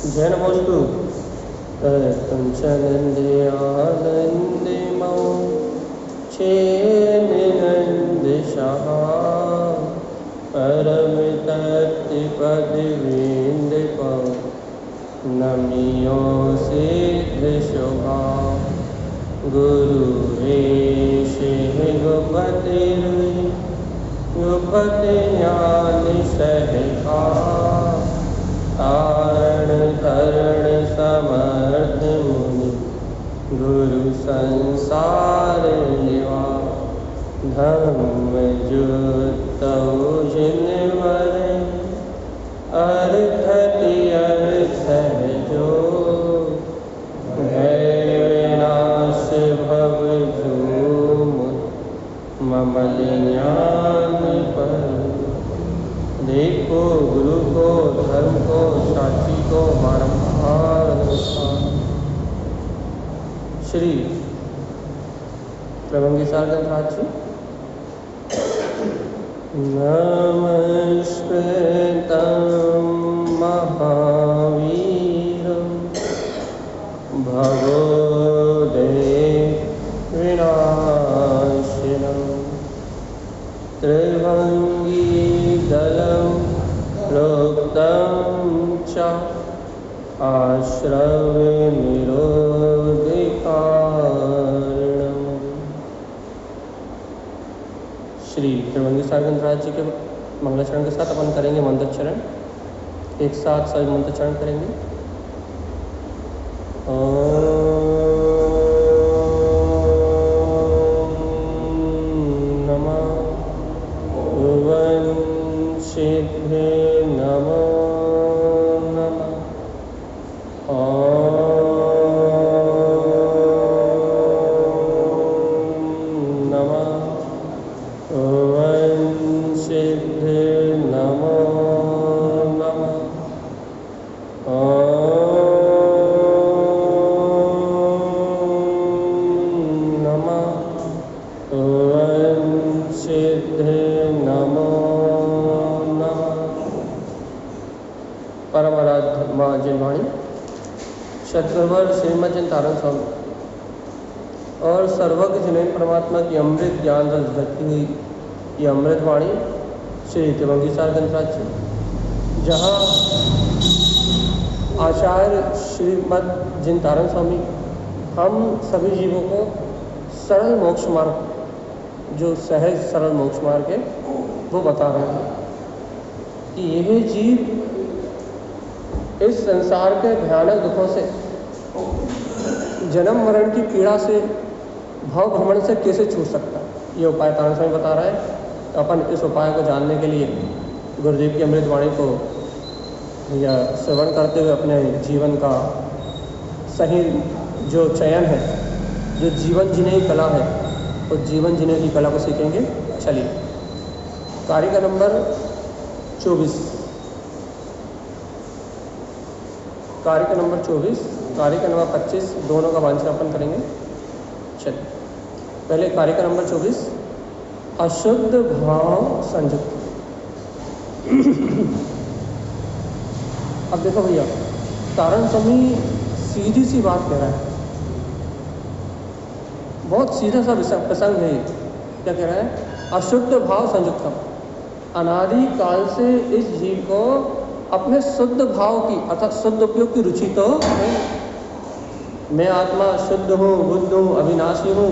जैन वस्तु कंचनंदे आनंदे मौ छेनंद शहा परम तत्व पद विंद पौ नमियो सिद्ध शोभा गुरु वेश गुपति गुपति ज्ञान सहका तारण तरण समर्थ मुनि गुरु संसार निवा धम्म जुतौ जिन वर अर्थति अर्थ जो भय विनाश भव झूम ममल ज्ञान पर। देखो गुरु को धर्म को साक्षी को बारंबार नमस्कार। श्री त्रैवंगी सार ग्रंथ जी। नमस्कृतं महावीरं भवोदयविनाशिनं त्रिभंगीदलं प्रोक्तं च आश्रवनिरोधिकारणम्। श्री त्रिभंगी सार ग्रंथ जी के मंगलाचरण के साथ अपन करेंगे मंत्रोच्चारण। एक साथ सभी मंत्रोच्चारण करेंगे। ओम नमः भुवनसिद्धे नमो नमः। ओम नमः भुवनसिद्धे नमो नमः। ओम नमः भुवनसिद्धे नमो नमः। परम आराध्य माँ जिनवाणी सद्गुरुवर श्रीमद जन तारण स्वामी और सर्वज्ञ जिन्हें परमात्मा की अमृत ज्ञान रस भक्ति हुई ये अमृत वाणी श्री त्रिभंगी सार ग्रंथ जी, जहाँ आचार्य श्रीमद जिन तारण स्वामी हम सभी जीवों को सरल मोक्ष मार्ग, जो सहज सरल मोक्ष मार्ग है, वो बता रहे हैं कि यह जीव इस संसार के भयानक दुखों से, जन्म मरण की पीड़ा से, भाव भ्रमण से कैसे छूट सकता है। ये उपाय तारण स्वामी बता रहा है। तो अपन इस उपाय को जानने के लिए गुरुदेव की अमृत वाणी को या श्रवण करते हुए अपने जीवन का सही जो चयन है, जो जीवन जीने की कला है, उस जीवन जीने की कला को सीखेंगे। चलिए कार्य का नंबर 24, कार्य का नंबर 24, कार्य का नंबर 25 दोनों का वांछनापन करेंगे। चलिए पहले कार्य का नंबर 24 अशुद्ध भाव संयुक्त। अब देखो भैया, तारण स्वामी सीधी सी बात कह रहा है, बहुत सीधा सा प्रसंग है। क्या कह रहा है? अशुद्ध भाव संयुक्तम। अनादि काल से इस जीव को अपने शुद्ध भाव की अर्थात शुद्ध उपयोग की रुचि तो है। मैं आत्मा शुद्ध हूँ, बुद्ध हूँ, अविनाशी हूँ,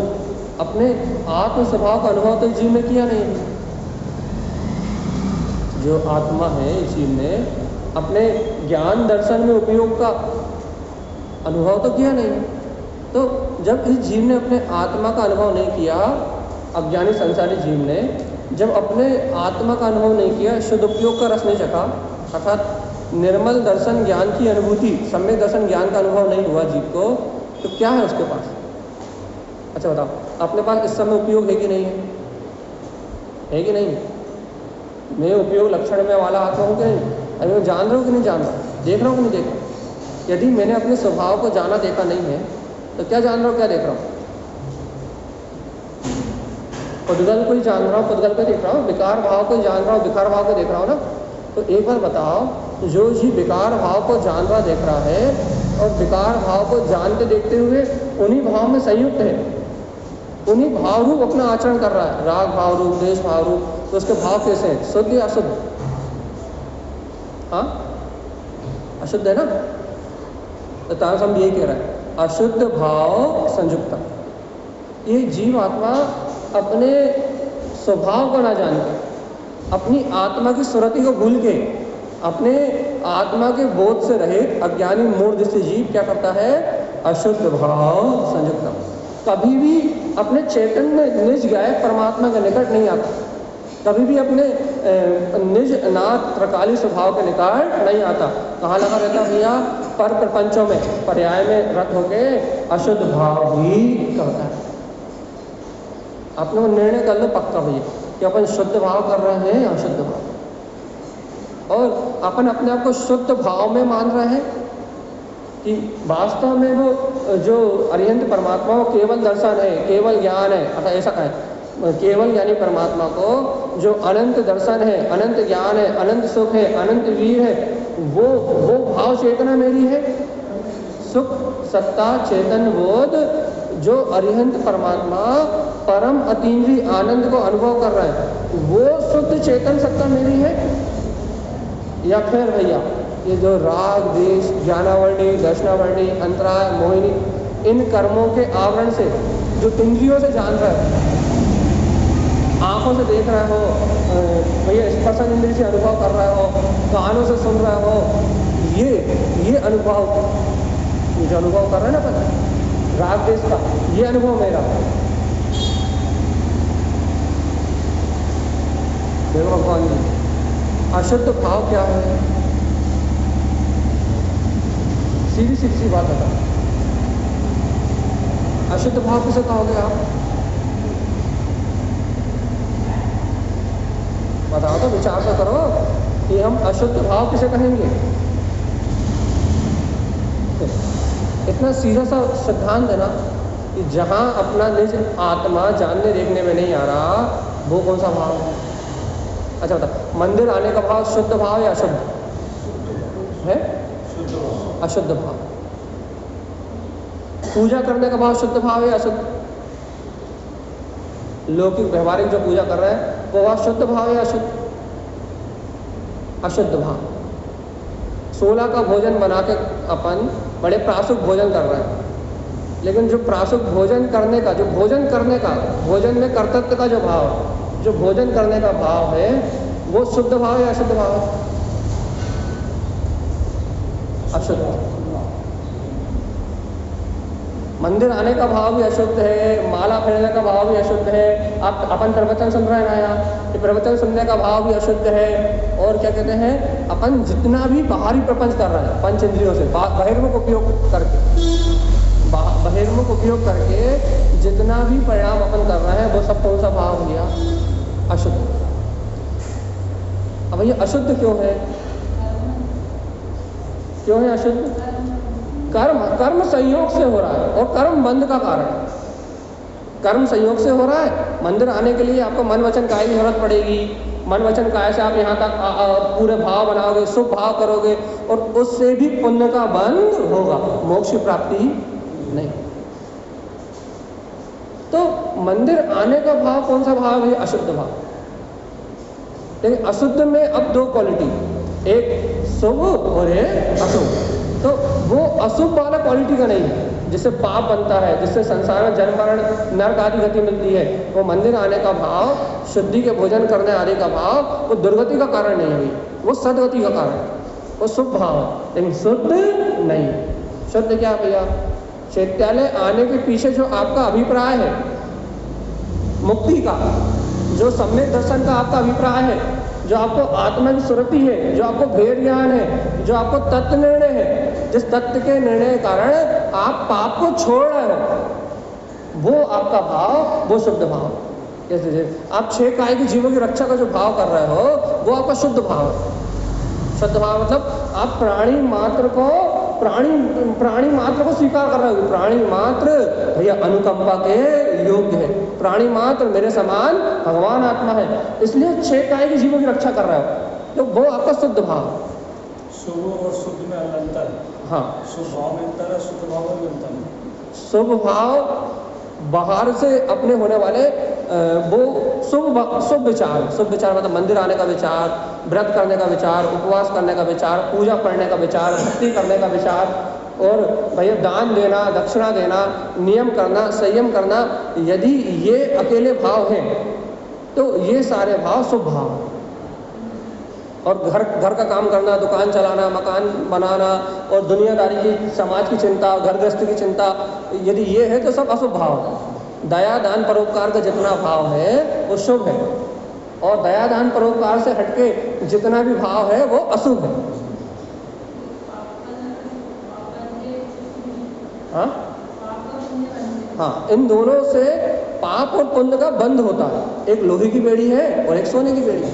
अपने आत्म स्वभाव का अनुभव तो जीव ने किया नहीं। जो आत्मा है जीव ने अपने ज्ञान दर्शन में उपयोग का अनुभव तो किया नहीं। तो जब इस जीव ने अपने आत्मा का अनुभव नहीं किया, अज्ञानी संसारी जीव ने जब अपने आत्मा का अनुभव नहीं किया, शुद्ध उपयोग का रस नहीं चखा, अर्थात निर्मल दर्शन ज्ञान की अनुभूति, सम्यक दर्शन ज्ञान का अनुभव नहीं हुआ जीव को, तो क्या है उसके पास? अच्छा बताओ, अपने पास इस समय उपयोग है कि नहीं है? है कि नहीं? मैं उपयोग लक्षण में वाला आत्मा हूँ कि नहीं? अभी मैं जान रहा हूँ कि नहीं जान रहा? देख रहा हूँ कि नहीं देख रहा? यदि मैंने अपने स्वभाव को जाना देखा नहीं है, तो क्या जान रहा हूँ, क्या देख रहा हूँ? पुद्गल को ही जान रहा हूँ, पुद्गल को देख रहा हूँ, विकार भाव को जान रहा हूँ, विकार भाव को देख रहा हूँ ना। तो एक बार बताओ, जो जीव विकार भाव को जान रहा देख रहा है और विकार भाव को जानते देखते हुए उन्हीं भाव में संयुक्त है, उन्हीं भाव रूप अपना आचरण कर रहा है, राग भाव रूप, द्वेष भाव रूप, तो उसके भाव कैसे हैं? शुद्ध या अशुद्ध? हाँ, अशुद्ध है ना। तो तारतम्य यही कह रहा है, अशुद्ध भाव संयुक्ता। ये जीव आत्मा अपने स्वभाव को ना जान के, अपनी आत्मा की सुरति को भूल के, अपने आत्मा के बोध से रहित अज्ञानी मूढ़ से जीव क्या करता है? अशुद्ध भाव संयुक्ता। कभी भी अपने चैतन्य निज गायक परमात्मा के निकट नहीं आता, कभी भी अपने निज नाथ त्रकाली स्वभाव के निकट नहीं आता। कहाँ लगा रहता भैया? पर प्रपंचों में, पर्याय में रत होके अशुद्ध भाव ही करता है। आपने वो निर्णय कर लो पक्का भैया कि अपन शुद्ध भाव कर रहे हैं, अशुद्ध भाव, और अपन अपने आप को शुद्ध भाव में मान रहे हैं कि वास्तव में वो जो अरिहंत परमात्मा वो केवल दर्शन है, केवल ज्ञान है। अतः ऐसा कहें, केवल यानी परमात्मा को जो अनंत दर्शन है, अनंत ज्ञान है, अनंत सुख है, अनंत वीर है, वो भाव चेतना मेरी है। सुख सत्ता चेतन बोध जो अरिहंत परमात्मा परम अतीन्द्रिय आनंद को अनुभव कर रहा है, वो शुद्ध चेतन सत्ता मेरी है। या फिर भैया ये जो राग द्वेष, ज्ञानावर्णी, दर्शनावर्णी, अंतराय, मोहिनी, इन कर्मों के आवरण से जो इंद्रियों से जान रहा है, आंखों से देख रहा हो, भैया स्पर्शन इंद्रिय से अनुभव कर रहा हो, कानों से सुन रहा हो, ये अनुभव, ये जो अनुभव कर रहा है ना अपन राग द्वेष का, ये अनुभव मेरा। देखो भगवान जी, अशुद्ध भाव क्या है? सीधी सी बात बता, अशुद्ध भाव किसे कहोगे आप? बताओ तो, विचार तो करो कि हम अशुद्ध भाव किसे कहेंगे। इतना सीधा सा सिद्धांत है ना कि जहाँ अपना निज आत्मा जानने देखने में नहीं आ रहा, वो कौन सा भाव है? अच्छा बता, मंदिर आने का भाव शुद्ध भाव या अशुद्ध है? अशुद्ध भाव। पूजा करने का भाव शुद्ध भाव है या अशुद्ध? लौकिक व्यवहारिक जो पूजा कर रहे हैं वो भाव शुद्ध भाव या अशुद्ध? अशुद्ध भाव। 16 का भोजन बना के अपन बड़े प्रासुक भोजन कर रहे हैं, लेकिन जो प्रासुक भोजन करने का, जो भोजन करने का, भोजन में कर्तव्य का जो भाव, जो भोजन करने का भाव है, वो शुद्ध भाव या अशुद्ध भाव? अशुद्ध। मंदिर आने का भाव भी अशुद्ध है, माला फेरने का भाव भी अशुद्ध है। आप अपन प्रवचन सुन रहे हैं ना यहाँ, ये प्रवचन सुनने का भाव भी अशुद्ध है। और क्या कहते हैं, अपन जितना भी बाहरी प्रपंच कर रहे हैं पंच इंद्रियों से, बहिर्मुख उपयोग करके, बहिर्मुख उपयोग करके जितना भी परिणाम अपन कर रहे हैं, वो सब कौन सा भाव हो गया? अशुद्ध। अब ये अशुद्ध क्यों है? क्यों है अशुद्ध? कर्म संयोग से हो रहा है, और कर्म बंध का कारण। कर्म संयोग से हो रहा है। मंदिर आने के लिए आपको मन वचन काय की जरूरत पड़ेगी। मन वचन काय से आप यहाँ तक पूरे भाव बनाओगे, शुभ भाव करोगे, और उससे भी पुण्य का बंध होगा, मोक्ष की प्राप्ति नहीं। तो मंदिर आने का भाव कौन सा भाव है? अशुद्ध भाव। लेकिन अशुद्ध में अब दो क्वालिटी, एक शुभ और एक अशुभ। तो वो अशुभ वाला क्वालिटी का नहीं है जिससे पाप बनता है, जिससे संसार में जन्म मरण नरक आदि गति मिलती है। वो मंदिर आने का भाव, शुद्धि के भोजन करने आने का भाव, वो दुर्गति का कारण नहीं हुई, वो सदगति का कारण, वो शुभ भाव। लेकिन शुद्ध नहीं। शुद्ध क्या भैया? चैत्यालय आने के पीछे जो आपका अभिप्राय है मुक्ति का, जो सम्यक दर्शन का आपका अभिप्राय है, जो आपको आत्मा की सुरति है, जो आपको भेद ज्ञान है, जो आपको तत्व निर्णय है, जिस तत्व के निर्णय के कारण आप पाप को छोड़ रहे हो, वो आपका भाव, वो शुद्ध भाव। जैसे आप 6 काय के जीवों की रक्षा का जो भाव कर रहे हो, वो आपका शुद्ध भाव है। शुद्ध भाव मतलब आप प्राणी मात्र को स्वीकार कर रहे हो। प्राणी मात्र भैया अनुकंपा के योग्य है। प्राणी मात्र मेरे समान भगवान आत्मा है, इसलिए 6 काय के जीवों की रक्षा कर रहे हो, तो वो आपका शुद्ध भाव। शुभ और शुद्ध में अंतर है। हाँ, शुभ भाव में अंतर है, शुद्ध भाव में भी अंतर है। शुभ भाव बाहर से अपने होने वाले वो शुभ विचार, शुभ विचार मतलब मंदिर आने का विचार, व्रत करने का विचार, उपवास करने का विचार, पूजा पढ़ने का विचार, भक्ति करने का विचार, और भैया दान देना, दक्षिणा देना, नियम करना, संयम करना, यदि ये अकेले भाव हैं तो ये सारे भाव शुभ भाव। और घर का काम करना, दुकान चलाना, मकान बनाना और दुनियादारी की, समाज की चिंता, घर गृहस्थी की चिंता, यदि ये है तो सब अशुभ भाव है। दया दान परोपकार का जितना भाव है वो शुभ है, और दया दान परोपकार से हटके जितना भी भाव है वो अशुभ है। हाँ हाँ, इन दोनों से पाप और पुण्य का बंध होता है। एक लोहे की बेड़ी है और एक सोने की बेड़ी है,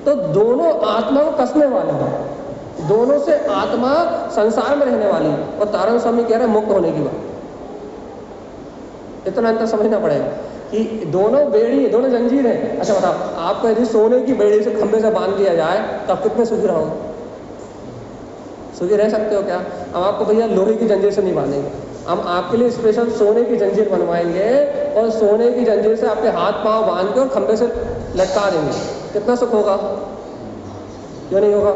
तो दोनों आत्मा को कसने वाले हैं, दोनों से आत्मा संसार में रहने वाली है। और तारण स्वामी कह रहे हैं मुक्त होने की बात। इतना अंतर समझना पड़ेगा कि दोनों बेड़ी, दोनों जंजीर हैं। अच्छा बताओ, आपको यदि सोने की बेड़ी से खंभे से बांध दिया जाए तो आप कितने सुखी रहोगे? सुखी रह सकते हो क्या? हम आपको भैया लोहे की जंजीर से नहीं बांधेंगे, हम आपके लिए स्पेशल सोने की जंजीर बनवाएंगे और सोने की जंजीर से आपके हाथ पांव बांध के और खंभे से लटका देंगे। कितना सुख होगा? क्यों नहीं होगा?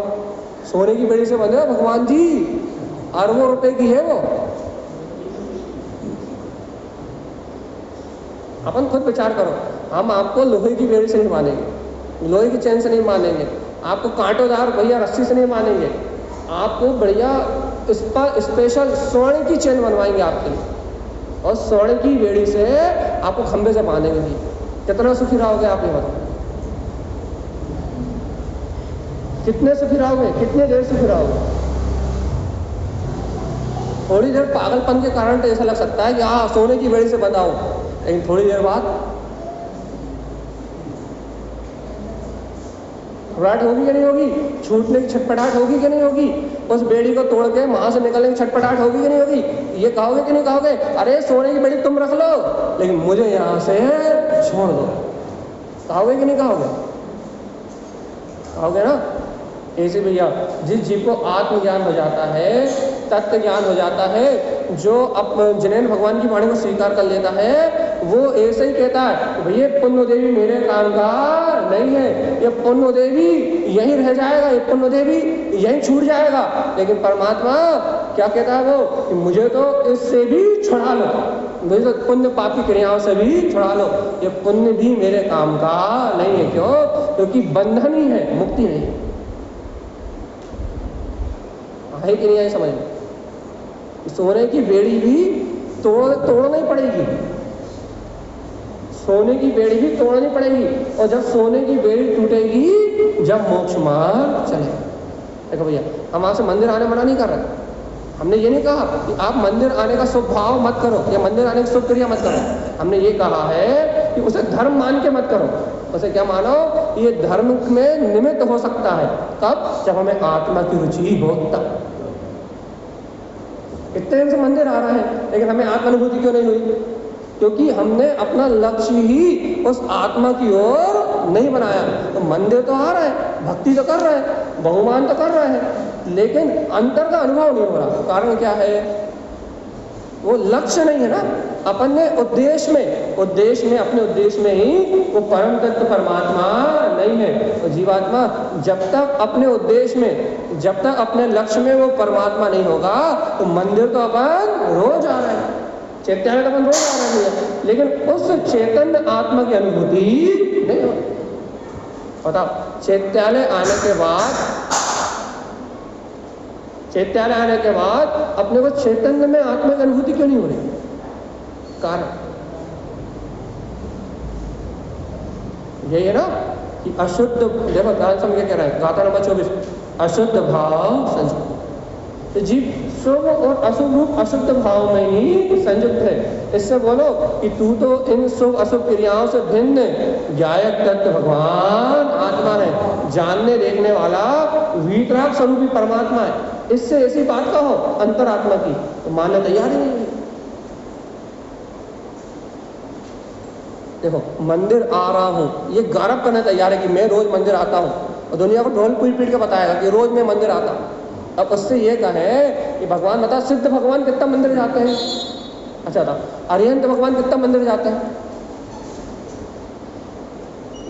सोने की बेड़ी से बंधे भगवान जी, अरबों रुपए की है वो। अपन खुद विचार करो, हम आपको लोहे की बेड़ी से नहीं मानेंगे, लोहे की चैन से नहीं मानेंगे, आपको कांटोदार भैया रस्सी से नहीं मानेंगे, आपको बढ़िया इस पर स्पेशल स्वर्ण की चैन बनवाएंगे आपके लिए, और स्वर्ण की बेड़ी से आपको खंभे से बांधेंगे भी। कितना सुखी रहोगे आप? ये बताओ, कितने सुखी रहोगे? कितने देर सुखी रहोगे? थोड़ी देर पागलपन के कारण तो ऐसा लग सकता है कि हाँ सोने की बेड़ी से बंधा हो, लेकिन थोड़ी देर बाद घबराहट होगी कि नहीं होगी? छूटने की छटपटाहट होगी कि नहीं होगी? उस बेड़ी को तोड़ के वहां से निकलने की छटपटाहट होगी कि नहीं होगी? ये कहोगे कि नहीं कहोगे, अरे सोने की बेड़ी तुम रख लो लेकिन मुझे यहां से छोड़ दो? कहोगे कि नहीं कहोगे? कहोगे ना? ऐसे भैया जिस जीव को आत्मज्ञान हो जाता है, तत्व ज्ञान हो जाता है, जो जिनेन भगवान की वाणी को स्वीकार कर लेता है, वो ऐसे ही कहता है भैया पुण्य देवी मेरे काम का नहीं है, ये पुण्य देवी यहीं रह जाएगा, ये पुण्य देवी यहीं छूट जाएगा। लेकिन परमात्मा क्या कहता है वो, कि मुझे तो इससे भी छुड़ा लो, मुझे तो पुण्य पाप की क्रियाओं से भी छुड़ा लो, ये पुण्य भी मेरे काम का नहीं है। क्यों? क्योंकि बंधन ही है, मुक्ति नहीं है। है कि नहीं है? समझ में सोने की बेड़ी भी तोड़नी पड़ेगी, सोने की बेड़ी भी तोड़नी पड़ेगी, और जब सोने की बेड़ी टूटेगी जब मोक्ष मार्ग चलेगा। देखो भैया, हम आपसे मंदिर आने मना नहीं कर रहे, हमने ये नहीं कहा कि आप मंदिर आने का शुभ भाव मत करो या मंदिर आने की शुभ क्रिया मत करो। हमने ये कहा है कि उसे धर्म मान के मत करो। उसे क्या मानो? ये धर्म में निमित्त हो सकता है। कब? जब हमें आत्मा की रुचि हो तब। इतने दिन से मंदिर आ रहा है लेकिन हमें आत्मानुभूति क्यों नहीं हुई? क्योंकि हमने अपना लक्ष्य ही उस आत्मा की ओर नहीं बनाया। तो मंदिर तो आ रहा है, भक्ति तो कर रहा है, बहुमान तो कर रहा है, लेकिन अंतर का अनुभव नहीं हो रहा। कारण क्या है? वो लक्ष्य नहीं है ना। अपन ने उद्देश्य में अपने उद्देश्य में ही वो परम तत्व परमात्मा नहीं है। तो जीवात्मा जब तक अपने उद्देश्य में, जब तक अपने लक्ष्य में वो परमात्मा नहीं होगा, तो मंदिर तो अपन रोज आ रहे हैं, चैत्यालय तो अपन रोज आ रहे हैं, लेकिन उस चैतन्य आत्मा की अनुभूति नहीं होती। बताओ, चैत्यालय आने के बाद अपने को चैतन्य में आत्मा की अनुभूति क्यों नहीं हो रही? कारण यही है ना कि अशुद्ध, देखो गान समझ क्या कह रहा है, गाथा नंबर 24, अशुद्ध भाव संयुक्त। तो जीव शुभ और अशुभ रूप अशुद्ध भाव में ही संयुक्त है। इससे बोलो कि तू तो इन शुभ अशुभ क्रियाओं से भिन्न गायक तत्व भगवान आत्मा है, जानने देखने वाला वीतराग स्वरूपी परमात्मा है। इससे ऐसी बात कहो अंतरात्मा की, तो मानने तैयार ही नहीं है। देखो, मंदिर आ रहा हूँ, ये गौरव करने तैयार है कि मैं रोज मंदिर आता हूँ, और दुनिया को ढोल पीट पीट के बताएगा कि रोज मैं मंदिर आता हूँ। अब उससे ये कहें कि भगवान बता, सिद्ध भगवान कितना मंदिर जाते हैं? अच्छा था, अरिहंत भगवान कितना मंदिर जाते हैं?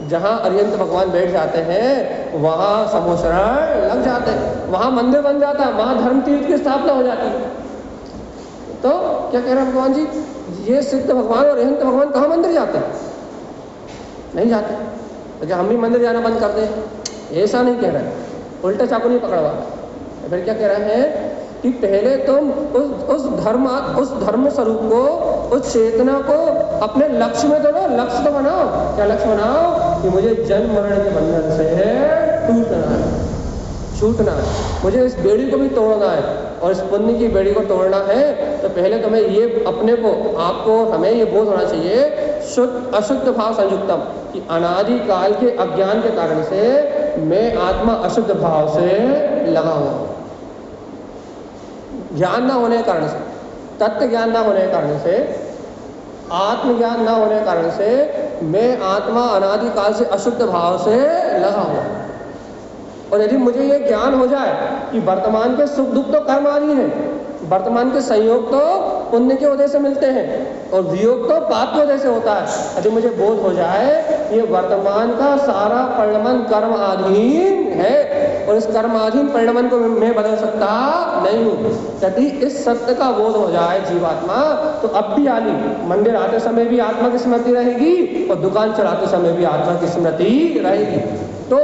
जहाँ अरिहंत भगवान बैठ जाते हैं वहाँ समोसरण लग जाते हैं, वहाँ मंदिर बन जाता है, वहाँ धर्म तीर्थ की स्थापना हो जाती है। तो क्या कह रहे हैं भगवान जी, ये सिद्ध भगवान और अरिहंत भगवान कहाँ मंदिर जाते हैं? नहीं जाते। तो क्या हम भी मंदिर जाना बंद कर दें? ऐसा नहीं कह रहे, उल्टा चाकू नहीं पकड़वा। फिर क्या कह रहे हैं कि पहले तुम उस धर्म स्वरूप को, उस चेतना को अपने लक्ष्य में तो लो, लक्ष्य तो बनाओ। क्या लक्ष्य बनाओ? कि मुझे जन्म मरण के बंधन से छूटना है, मुझे इस बेड़ी को भी तोड़ना है, और इस पुण्य की बेड़ी को तोड़ना है तो पहले तुम्हें ये अपने को, आपको, हमें ये बोध होना चाहिए शुद्ध अशुद्ध भाव संयुक्तम, कि अनादि काल के अज्ञान के कारण से मैं आत्मा अशुद्ध भाव से लगा हुआ, ज्ञान ना होने के कारण से, तत्व ज्ञान ना होने के कारण से, आत्मज्ञान ना होने के कारण से मैं आत्मा अनादि काल से अशुद्ध भाव से लगा हुआ। और यदि मुझे ये ज्ञान हो जाए कि वर्तमान के सुख दुख तो कर्माधीन है, वर्तमान के संयोग तो पुण्य के वजह से मिलते हैं और वियोग तो पाप की वजह से होता है, यदि मुझे बोध हो जाए ये वर्तमान का सारा परिणमन कर्माधीन है और इस कर्माधीन परिणमन को मैं बदल सकता नहीं हूँ, यदि इस सत्य का बोध हो जाए जीवात्मा, तो अब भी आली मंदिर आते समय भी आत्मा की स्मृति रहेगी और दुकान चलाते समय भी आत्मा की स्मृति रहेगी। तो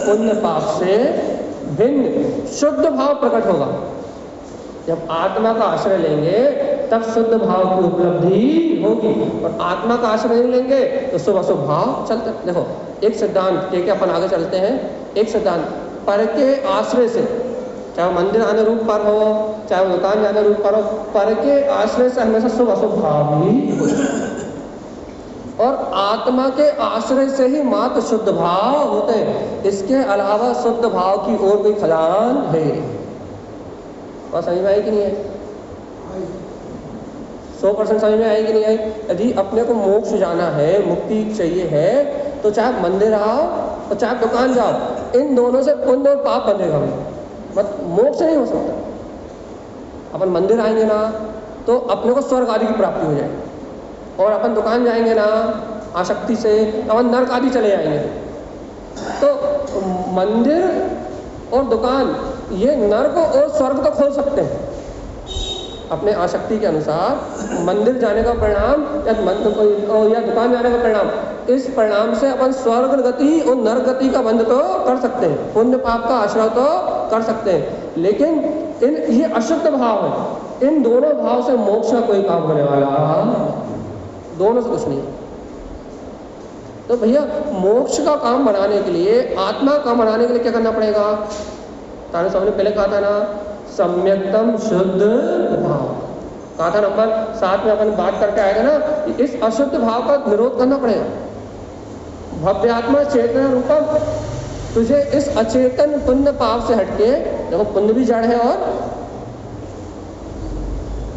पुण्य पाप से भिन्न शुद्ध भाव प्रकट होगा। जब आत्मा का आश्रय लेंगे तब शुद्ध भाव की उपलब्धि होगी, और आत्मा का आश्रय नहीं लेंगे तो शुभ अशुभ भाव चलते। देखो एक सिद्धांत के अपन आगे चलते हैं। एक सिद्धांत, पर के आश्रय से, चाहे वो मंदिर आने रूप पर हो, चाहे वो दुकान जाने रूप पर हो, पर के आश्रय से हमेशा शुभ अशुभ भाव ही होते हैं, और आत्मा के आश्रय से ही मात्र शुद्ध भाव होते हैं। इसके अलावा शुद्ध भाव की ओर कोई खजान है। और समझ में आई कि नहीं है? 100% समझ में आई कि नहीं आई? यदि अपने को मोक्ष जाना है, मुक्ति चाहिए है, तो चाहे मंदिर आओ और चाहे दुकान जाओ, इन दोनों से पुण्य और पाप बनेगा, मत मोक्ष नहीं हो सकता। अपन मंदिर आएंगे ना तो अपने को स्वर्ग आदि की प्राप्ति हो जाएगी, और अपन दुकान जाएंगे ना आसक्ति से अपन नरक आदि चले जाएंगे। तो मंदिर और दुकान ये नरक और स्वर्ग तो खोल सकते हैं अपने आसक्ति के अनुसार। मंदिर जाने का परिणाम या दुकान जाने का परिणाम, इस परिणाम से अपन स्वर्ग गति और नरक गति का बंध तो कर सकते हैं, पुण्य पाप का आश्रय तो कर सकते हैं, लेकिन ये अशुद्ध भाव है। इन दोनों भाव से मोक्ष का कोई काम होने वाला, दोनों से कुछ नहीं। तो भैया मोक्ष का काम बनाने के लिए, आत्मा का बनाने के लिए क्या करना पड़ेगा? ताने साहब ने पहले कहा था ना, सम्यक्तम शुद्ध भाव। कहा था नंबर 7 में अपन बात करके आए थे ना कि इस अशुद्ध भाव का निरोध करना पड़ेगा। भव्यात्मा चेतना रूपम, तुझे इस अचेतन पुण्य पाप से हटके, देखो पुण्य भी जड़ है और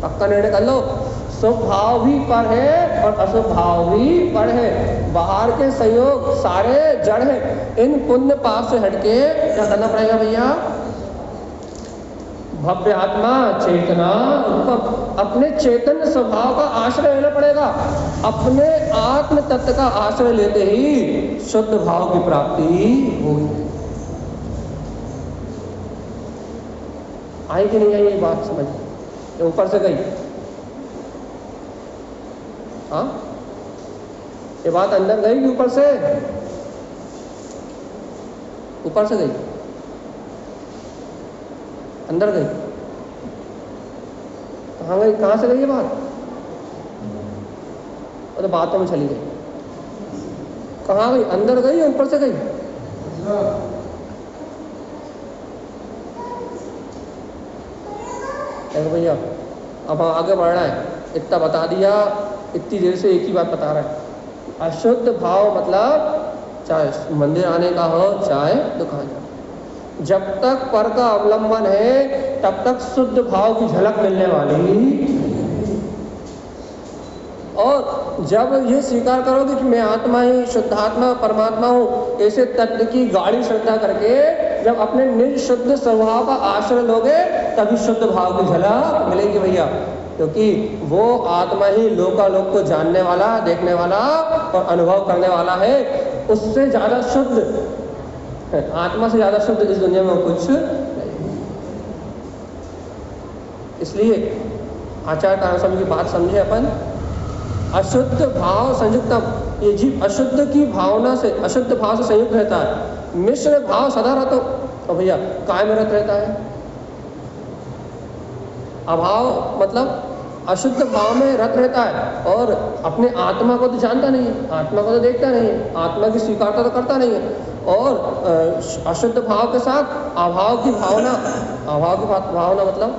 पक्का निर्णय कर लो, शुभ भाव भी पर है और अशुभ भाव भी पर है। बाहर के संयोग सारे जड़ है। इन पुण्य पाप से हटके क्या करना पड़ेगा भैया? भव्य आत्मा चेतना, अपने चेतन स्वभाव का आश्रय लेना पड़ेगा। अपने आत्म तत्व का आश्रय लेते ही शुद्ध भाव की प्राप्ति होगी। आई कि नहीं आई ये बात समझ? ये ऊपर से गई? हाँ, ये बात अंदर गई कि ऊपर से? ऊपर से गई, अंदर गई? कहाँ गई? कहाँ से गई ये बात? वो तो बातों में चली गई। कहाँ गई? अंदर गई या ऊपर से गई? देखो भैया अब आगे बढ़ रहा है, इतना बता दिया, इतनी देर से एक ही बात बता रहा है। अशुद्ध भाव मतलब चाहे मंदिर आने का हो चाहे दुकान जाने, जब तक पर का अवलंबन है तब तक शुद्ध भाव की झलक मिलने वाली। और जब ये स्वीकार करोगे कि मैं आत्मा ही, शुद्धात्मा, परमात्मा हूँ, ऐसे तत्व की गाढ़ी श्रद्धा करके जब अपने निज शुद्ध स्वभाव का आश्रय लोगे तभी शुद्ध भाव की झलक मिलेगी भैया। क्योंकि वो आत्मा ही लोकालोक को जानने वाला, देखने वाला और अनुभव करने वाला है। उससे ज़्यादा शुद्ध, आत्मा से ज़्यादा शुद्ध इस दुनिया में कुछ नहीं। इसलिए आचार्य तारा स्वामी की बात समझे अपन। अशुद्ध भाव संयुक्तम, ये जीव अशुद्ध की भावना से, अशुद्ध भाव से संयुक्त रहता है। मिश्र भाव सदा रहता, तो भैया काय में रहता है। अभाव मतलब अशुद्ध भाव में रत रहता है और अपने आत्मा को तो जानता नहीं है, आत्मा को तो देखता नहीं है, आत्मा की स्वीकारता तो करता नहीं है। और अशुद्ध भाव के साथ अभाव की भावना, अभाव की भावना मतलब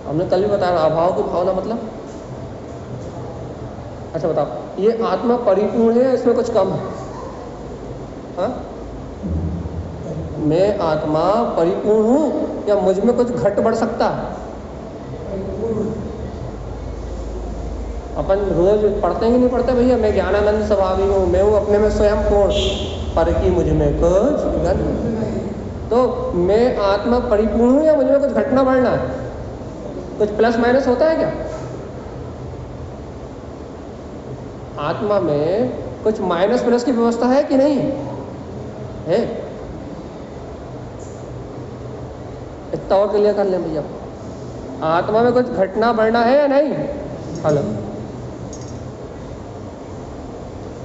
हमने कल भी बताया, अभाव की भावना मतलब, अच्छा बताओ, ये आत्मा परिपूर्ण है, इसमें कुछ कम है? हाँ, मैं आत्मा परिपूर्ण हूँ या मुझ में कुछ घट बढ़ सकता है? अपन रोज पढ़ते हैं कि नहीं पढ़ते भैया, मैं ज्ञानानंद स्वभावी हूँ, मैं हूँ अपने में स्वयं पूर्ण, पर कि मुझ में कुछ घट। तो मैं आत्मा परिपूर्ण हूँ या मुझ में कुछ घटना बढ़ना है? कुछ प्लस माइनस होता है क्या? आत्मा में कुछ माइनस प्लस की व्यवस्था है कि नहीं है? इतना और क्लियर कर लें भैया, आत्मा में कुछ घटना बढ़ना है या नहीं? हेलो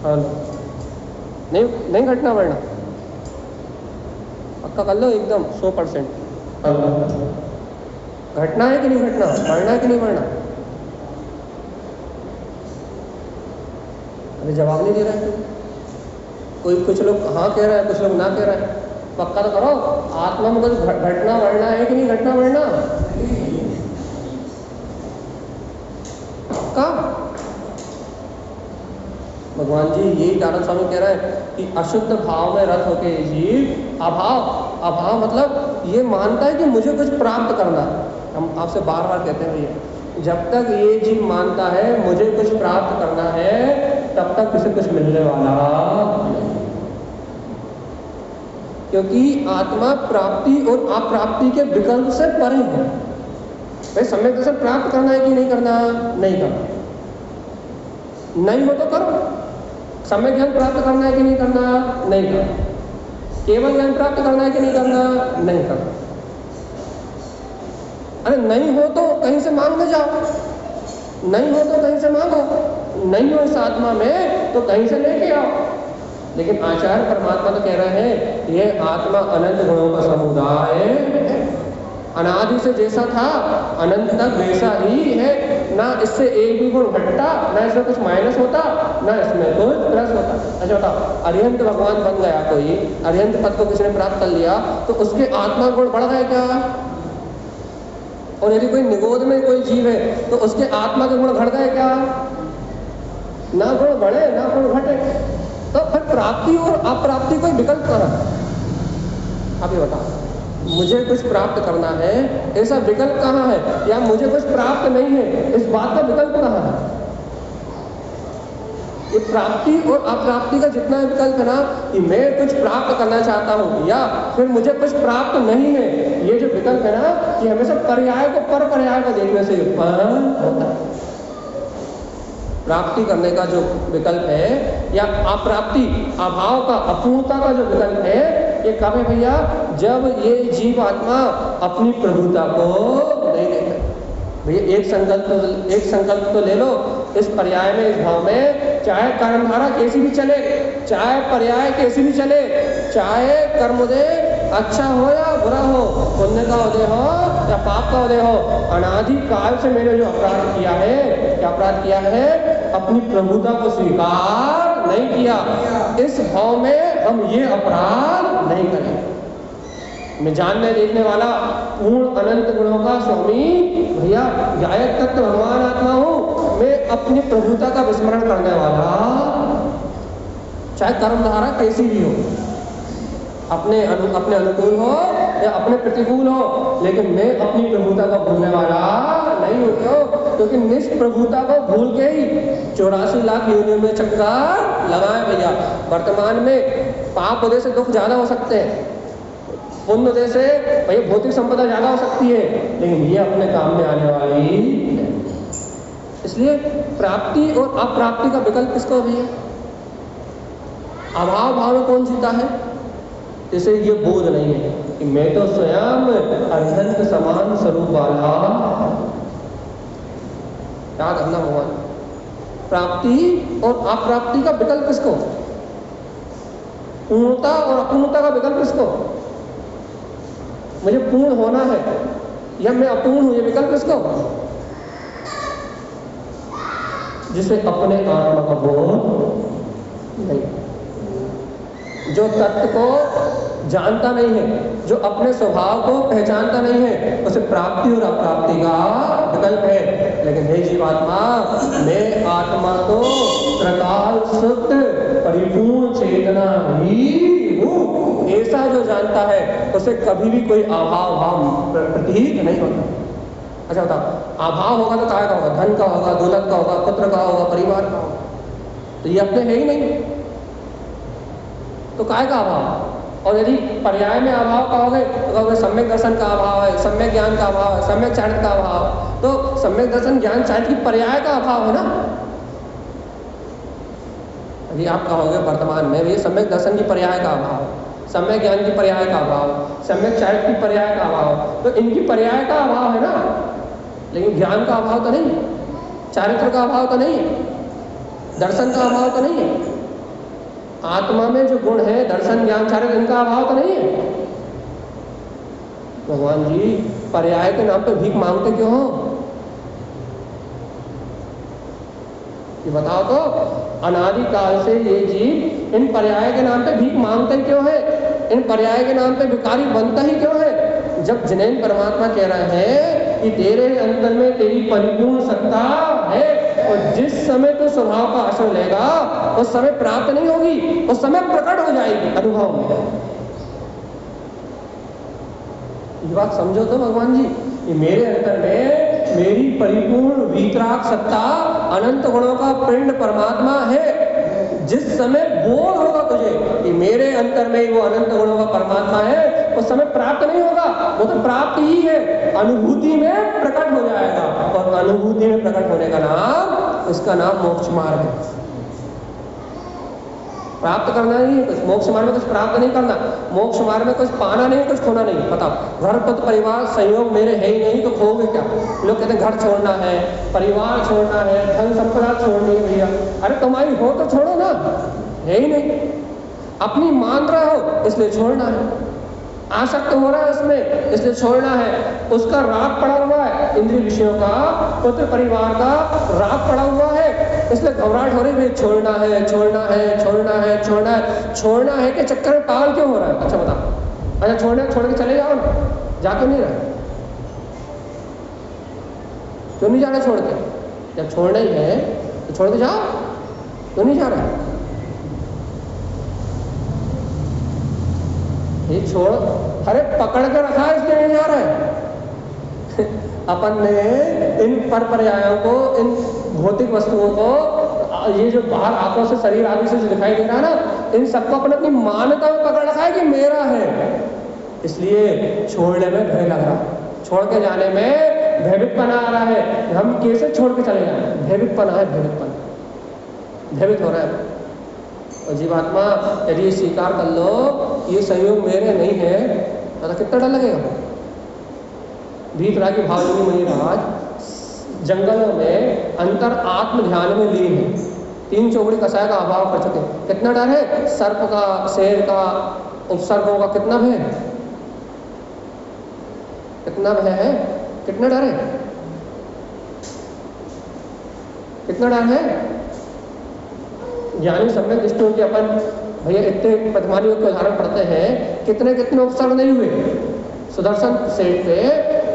हेलो, नहीं घटना बढ़ना, पक्का कर लो एकदम 100%। घटना है कि नहीं घटना, बढ़ना है कि नहीं बढ़ना? अरे जवाब नहीं दे रहा है तुम। कोई कुछ लोग हाँ कह रहा है, कुछ लोग ना कह रहा है। पक्का तो करो, आत्मा में कुछ घटना बढ़ना है कि नहीं घटना बढ़ना? पक्का? भगवान जी यही कारण स्वामी कह रहा है कि अशुद्ध भाव में रत होके जीव अभाव, अभाव मतलब ये मानता है कि मुझे कुछ प्राप्त करना है। हम आपसे बार बार कहते हैं भैया, जब तक ये जीव मानता है मुझे कुछ प्राप्त करना है, तब तक उसे कुछ मिलने वाला नहीं। क्योंकि आत्मा प्राप्ति और अप्राप्ति के विकल्प से परे है। भाई सम्यक दर्शन प्राप्त करना है कि नहीं करना? नहीं करना, नहीं हो तो करो। सम्यक ज्ञान प्राप्त करना है कि नहीं करना? नहीं करना। केवल ज्ञान प्राप्त करना है कि नहीं करना? नहीं करना। अरे नहीं हो तो कहीं से मांगने जाओ, नहीं हो तो कहीं से मांगो, नहीं हो इस आत्मा में तो कहीं से लेके आओ। लेकिन आचार्य परमात्मा तो कह रहे हैं ये आत्मा अनंत गुणों का समुदाय है, अनादि से जैसा था अनंत तक वैसा ही है। ना इससे एक भी गुण घटता, ना इसमें कुछ माइनस होता, ना इसमें कुछ प्लस होता। अच्छा बताओ, अरिहंत भगवान बन गया कोई, अरिहंत पद को किसी ने प्राप्त कर लिया तो उसके आत्मा गुण बढ़ गए क्या? और यदि कोई निगोद में कोई जीव है तो उसके आत्मा के गुण घट गए क्या? ना गुण बढ़े ना गुण घटे। तो फिर प्राप्ति और अप्राप्ति कोई विकल्प कहाँ है? आप ये बताओ, मुझे कुछ प्राप्त करना है ऐसा विकल्प कहाँ है, या मुझे कुछ प्राप्त नहीं है इस बात का विकल्प कहाँ है? ये प्राप्ति और अप्राप्ति का जितना विकल्प है ना, कि मैं कुछ प्राप्त करना चाहता हूँ या फिर मुझे कुछ प्राप्त नहीं है, ये जो विकल्प है ना, कि हमेशा पर्याय को पर पर्याय को देखने से उत्पन्न होता है। प्राप्ति करने का जो विकल्प है या अप्राप्ति, अभाव का, अपूर्णता का जो विकल्प है, ये कब है भैया? जब ये जीव आत्मा अपनी प्रभुता को नहीं देखता। भैया एक संकल्प तो ले लो इस पर्याय में, इस भाव में, चाहे कर्मधारा कैसी भी चले, चाहे पर्याय कैसी भी चले, चाहे कर्मोदय अच्छा हो या बुरा हो, पुण्य का उदय हो या पाप का उदय हो, अनादि काल से मैंने जो अपराध किया है, क्या अपराध किया है? अपनी प्रभुता को स्वीकार नहीं किया। इस भाव में हम ये अपराध नहीं करेंगे। मैं जानने देखने वाला पूर्ण अनंत गुणों का स्वामी भैया गायक तत्व भगवान आत्मा हूँ। मैं अपनी प्रभुता का विस्मरण करने वाला, चाहे कर्मधारा कैसी भी हो, अपने अनुकूल हो या अपने प्रतिकूल हो, लेकिन मैं अपनी प्रभुता को भूलने वाला नहीं हूँ। क्यों? क्योंकि निष्प्रभुता को भूल के ही 84 लाख योनियों में चक्कर लगाए भैया। वर्तमान में पाप उदय से दुख ज्यादा हो सकते हैं, पुण्य उदय से भाई भौतिक संपदा ज्यादा हो सकती है, लेकिन ये अपने काम में आने वाली नहीं। इसलिए प्राप्ति और अप्राप्ति का विकल्प किसको भी है? अभाव भाव में कौन जीता है? इसे ये बोध नहीं है कि मैं तो स्वयं अर्धन समान स्वरूप वाला। याद रखना भगवान, प्राप्ति और अप्राप्ति का विकल्प किसको? पूर्णता और अपूर्णता का विकल्प किसको? मुझे पूर्ण होना है या मैं अपूर्ण हूं, ये विकल्प किसको? जिसे अपने आत्मा का बोध नहीं, जो तत्व को जानता नहीं है, जो अपने स्वभाव को पहचानता नहीं है, उसे प्राप्ति और अप्राप्ति का विकल्प है। लेकिन हे जीवात्मा, मैं आत्मा तो प्रकाल शुद्ध परिपूर्ण चेतना ही हूँ, ऐसा जो जानता है उसे कभी भी कोई अभाव भाव प्रतीत नहीं होता। अच्छा बताओ, अभाव होगा तो काय का होगा? धन का होगा, दौलत का होगा, पुत्र का होगा, परिवार का होगा, तो ये अपने है ही नहीं, तो काय का अभाव? और यदि पर्याय में अभाव कहोगे तो कहोगे सम्यक दर्शन का अभाव है, सम्यक ज्ञान का अभाव है, सम्यक चारित्र का अभाव है। तो सम्यक दर्शन ज्ञान चारित्र की पर्याय का अभाव है ना। यदि आप कहोगे वर्तमान में भी सम्यक दर्शन की पर्याय का अभाव, सम्यक ज्ञान की पर्याय का अभाव, सम्यक चारित्र की पर्याय का अभाव, तो इनकी पर्याय का अभाव है ना, लेकिन ज्ञान का अभाव तो नहीं, चारित्र का अभाव तो नहीं, दर्शन का अभाव तो नहीं है। आत्मा में जो गुण है दर्शन ज्ञान चारित्र, इनका अभाव तो नहीं है। भगवान जी पर्याय के नाम पे भीख मांगते क्यों हो? ये बताओ तो, अनादि काल से ये जीव इन पर्याय के नाम पे भीख मांगते क्यों है? इन पर्याय के नाम पे भिखारी बनता ही क्यों है? जब जिनेन परमात्मा कह रहे हैं कि तेरे अंदर में तेरी परिपूर्ण सत्ता है, और जिस समय तो स्वभाव का आश्रय लेगा उस समय प्राप्त नहीं होगी, उस समय प्रकट हो जाएगी अनुभव में। ये बात समझो तो भगवान जी, कि मेरे अंदर में मेरी परिपूर्ण वीतराग सत्ता, अनंत गुणों का पिंड परमात्मा है। जिस समय बोध होगा तुझे कि मेरे अंतर में वो अनंत गुणों का परमात्मा है, उस समय प्राप्त नहीं होगा, वो तो प्राप्त ही है, अनुभूति में प्रकट हो जाएगा। और अनुभूति में प्रकट होने का नाम, उसका नाम मोक्ष मार्ग है। प्राप्त करना नहीं है कुछ, मोक्ष मार्ग में कुछ प्राप्त नहीं करना, मोक्ष मार्ग में कुछ पाना नहीं, कुछ खोना नहीं। बताओ, घर पद परिवार संयोग मेरे है ही नहीं तो खोगे क्या? लोग कहते हैं घर छोड़ना है, परिवार छोड़ना है, धन संपदा छोड़नी है। भैया अरे तुम्हारी हो तो छोड़ो ना, है ही नहीं, अपनी मान रहे हो इसलिए छोड़ना है, आसक्त हो रहा है उसमें इसलिए छोड़ना है, उसका राग पड़ा हुआ है, इंद्रिय विषयों का, पुत्र परिवार का राग पड़ा हुआ है, इसलिए घबराहट हो रही है, छोड़ना है छोड़ना है छोड़ना है छोड़ना है। छोड़ना है कि चक्कर में पागल क्यों हो रहा है? अच्छा बताओ, अच्छा छोड़ के चले जाओ ना, जाके नहीं रहे, क्यों नहीं जा रहे छोड़ के? जब छोड़ना ही है तो छोड़ के जाओ, क्यों नहीं जा रहे? ये छोड़, अरे पकड़ के रखा है इसलिए नहीं जा रहा है। अपन ने इन पर पर्यायों को, इन भौतिक वस्तुओं को, ये जो बाहर आंखों से शरीर आदि से जो दिखाई दे रहा है ना, इन सबको अपने अपनी मान्यता में पकड़ रखा है कि मेरा है, इसलिए छोड़ने में भय लग रहा है, छोड़ के जाने में भयभीतपना आ रहा है। हम कैसे छोड़ के चले जाए? भयभीतपना है, भयभीतपना, भयभीत हो रहा है। और जीवात्मा यदि स्वीकार कर लो ये संयोग मेरे नहीं है तो कितना डर लगेगा? वीतरागी भावनी मुनि महाराज जंगलों में अंतर आत्म ध्यान में लीन है, 3 चौकड़ी कसाय का अभाव कर चुके। कितना डर है? सर्प का, शेर का, उपसर्गों का कितना भय है, कितना भय है, कितना डर है, कितना डर है। ज्ञानी सम्यक दृष्टि होती अपन भैया इतने पद्मानियों के उदाहरण पढ़ते हैं, कितने कितने उपसर्ग नहीं हुए सुदर्शन सेठ पे,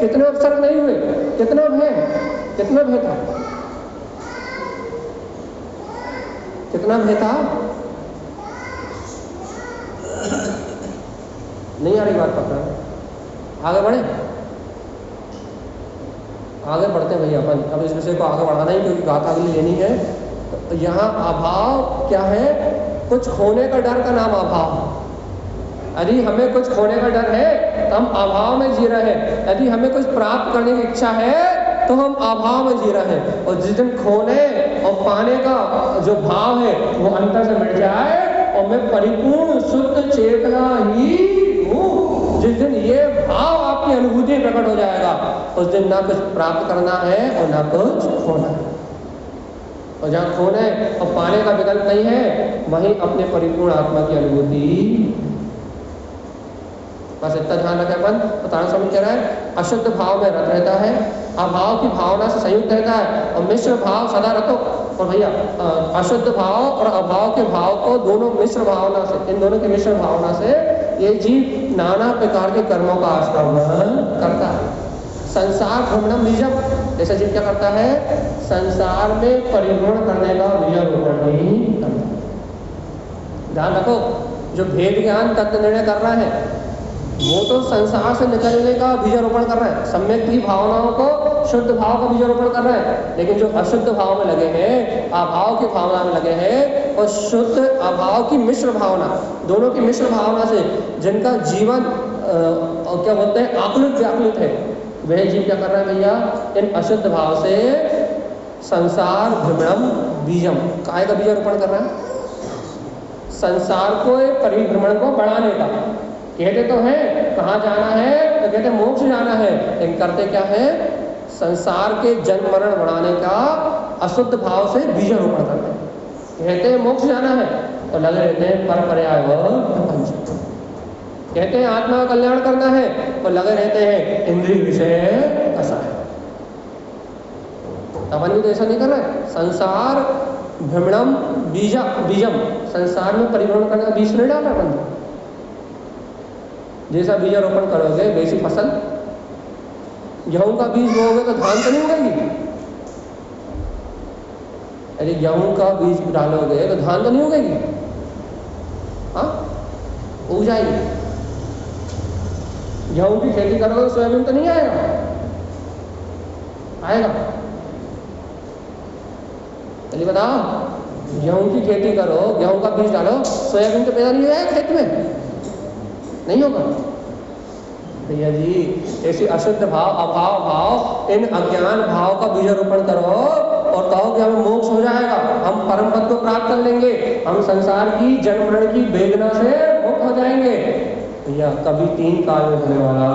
कितने उपसर्ग नहीं हुए, कितना भय, कितना भय था, कितना भय था। नहीं आ रही बात पकड़ा, आगे बढ़े, आगे बढ़ते हैं भैया अपन। अब इस विषय को आगे बढ़ाना ही क्योंकि गाथा अगली लेनी है। तो यहाँ अभाव क्या है? कुछ खोने का डर का नाम अभाव। यदि हमें कुछ खोने का डर है तो हम अभाव में जी रहे हैं, यदि हमें कुछ प्राप्त करने की इच्छा है तो हम अभाव में जी रहे हैं। और जिस दिन खोने और पाने का जो भाव है वो अंतर से मिट जाए और मैं परिपूर्ण शुद्ध चेतना ही हूँ, जिस दिन ये भाव आपकी अनुभूति में प्रकट हो जाएगा, उस दिन ना कुछ प्राप्त करना है और ना कुछ खोना है। और जहाँ खोने और पाने का विकल्प नहीं है वहीं अपने परिपूर्ण आत्मा की अनुभूति। बस इतना ध्यान रखें अपन। तो तारण स्वामी कह रहा है अशुद्ध भाव में रत रहता है, अभाव की भावना से संयुक्त रहता है और मिश्र भाव सदा रतो। और भैया अशुद्ध भाव और अभाव के भाव को दोनों मिश्र भावना से, इन दोनों की मिश्र भावना से ये जीव नाना प्रकार के कर्मों का आस्वादन करता है। संसार भ्रमणम बीजम, जैसे जीव क्या करता है, संसार में परिभ्रमण करने का बीजारोपण नहीं करता। ध्यान रखो, जो भेद ज्ञान तत्व निर्णय कर रहा है वो तो संसार से निकलने का बीजारोपण कर रहा है, सम्यक की भावनाओं को शुद्ध भाव का बीजारोपण कर रहा है। लेकिन जो अशुद्ध भाव में लगे हैं, अभाव की भावना में लगे हैं और शुद्ध अभाव की मिश्र भावना, दोनों की मिश्र भावना से जिनका जीवन क्या बोलते हैं आकुलित व्याकुलित है, वह जीव क्या कर रहा है भैया, इन अशुद्ध भाव से संसार भ्रमणम बीजम, काय का बीजारोपण कर रहा है, संसार को परिभ्रमण को बढ़ाने का। कहते तो हैं कहाँ जाना है, तो कहते मोक्ष जाना है, लेकिन करते क्या है, संसार के जन्म मरण बढ़ाने का अशुद्ध भाव से बीजारोपण करते हैं। कहते हैं मोक्ष जाना है तो लगे रहते हैं पर पर्याय प्रपंच, कहते हैं आत्मा का कल्याण करना है तो लगे रहते हैं इंद्रिय विषय कसाय। अपन भी तो ऐसा नहीं कर रहे। संसार भ्रमणम बीजम, संसार में परिभ्रमण करने का बीज नहीं डाल रहा अपन। जैसा बीजारोपण करोगे वैसी फसल, गेहूं का बीज बोओगे तो धान तो नहीं उगेगी, अरे गेहूं का बीज डालोगे तो धान तो नहीं उगेगी, हाँ उग जाएगी। गेहूं की खेती करोगे तो सोयाबीन तो नहीं आएगा, आएगा? चलिए बताओ, गेहूं की खेती करो, गेहूं का बीज डालो, सोयाबीन तो पैदा नहीं होगा खेत में, नहीं होगा। भैया जी ऐसी अशुद्ध भाव अभाव भाव इन अज्ञान भाव का बीजारोपण करो और कहो कि हमें मोक्ष हो जाएगा, हम परम पद को प्राप्त कर लेंगे, हम संसार की जन्म मरण की वेदना से मुक्त हो जाएंगे। भैया कभी 3 काल में होने वाला,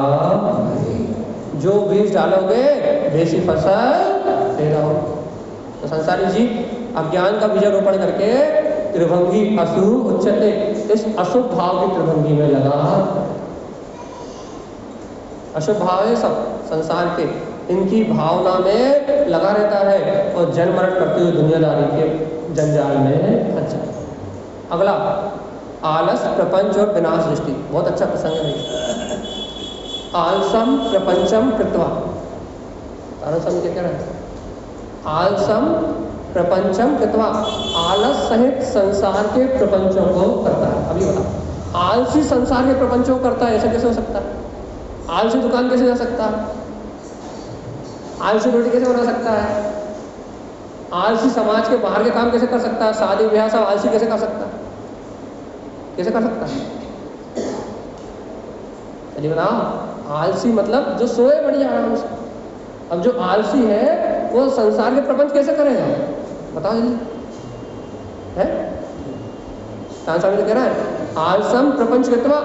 जो बीज डालोगे वैसी फसल पैदा हो। तो संसारी जीव अज्ञान का बीजारोपण करके त्रिभंगी असुर उच्चते, इस अशुभ भाव की त्रिभंगी में लगा। अशुभ भाव है सब संसार के, इनकी भावना में लगा रहता है और जन्म मरण करते हुए दुनियादारी के जंजाल में फंस जाता। अगला आलस प्रपंच और विनाश दृष्टि, बहुत अच्छा प्रसंग है। आलसम प्रपंचम कृत्वा, तारण क्या कह रहे हैं, आलसम प्रपंचम कृत्वा, आलस सहित संसार के प्रपंचों को करता है। अभी बता, आलसी संसार के प्रपंचों को करता है, ऐसा कैसे हो सकता है? आलसी दुकान कैसे जा सकता है? आलसी रोटी कैसे बना सकता है? आलसी समाज के बाहर के काम कैसे कर सकता है? शादी ब्याह सब आलसी कैसे कर सकता है? कैसे कर सकता है? चलिए बताओ, आलसी मतलब जो सोए बढ़िया आराम से। अब जो आलसी है वो संसार के प्रपंच कैसे करेगा? बताओ जल्दी, है? स्वामी तो कह रहा है आलसम प्रपंच कृत्वा,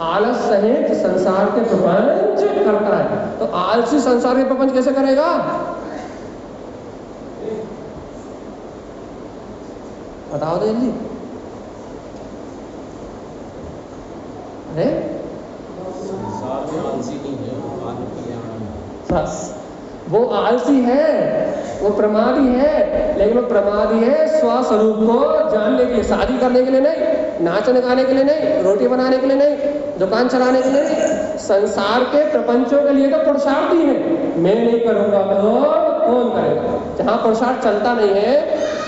आलस सहित संसार के प्रपंच करता है। तो आलसी संसार के प्रपंच कैसे करेगा? बताओ तो जल्दी। अरे संसार में आलसी नहीं है, बस वो आलसी है, वो प्रमादी है, लेकिन वो प्रमादी है स्वस्वरूप को जानने के लिए, शादी करने के लिए नहीं, नाचने गाने के लिए नहीं, रोटी बनाने के लिए नहीं, दुकान चलाने के लिए नहीं, संसार के प्रपंचों के लिए तो पुरुषार्थ ही है। मैं नहीं करूँगा तो कौन करेगा? जहाँ पुरुषार्थ चलता नहीं है,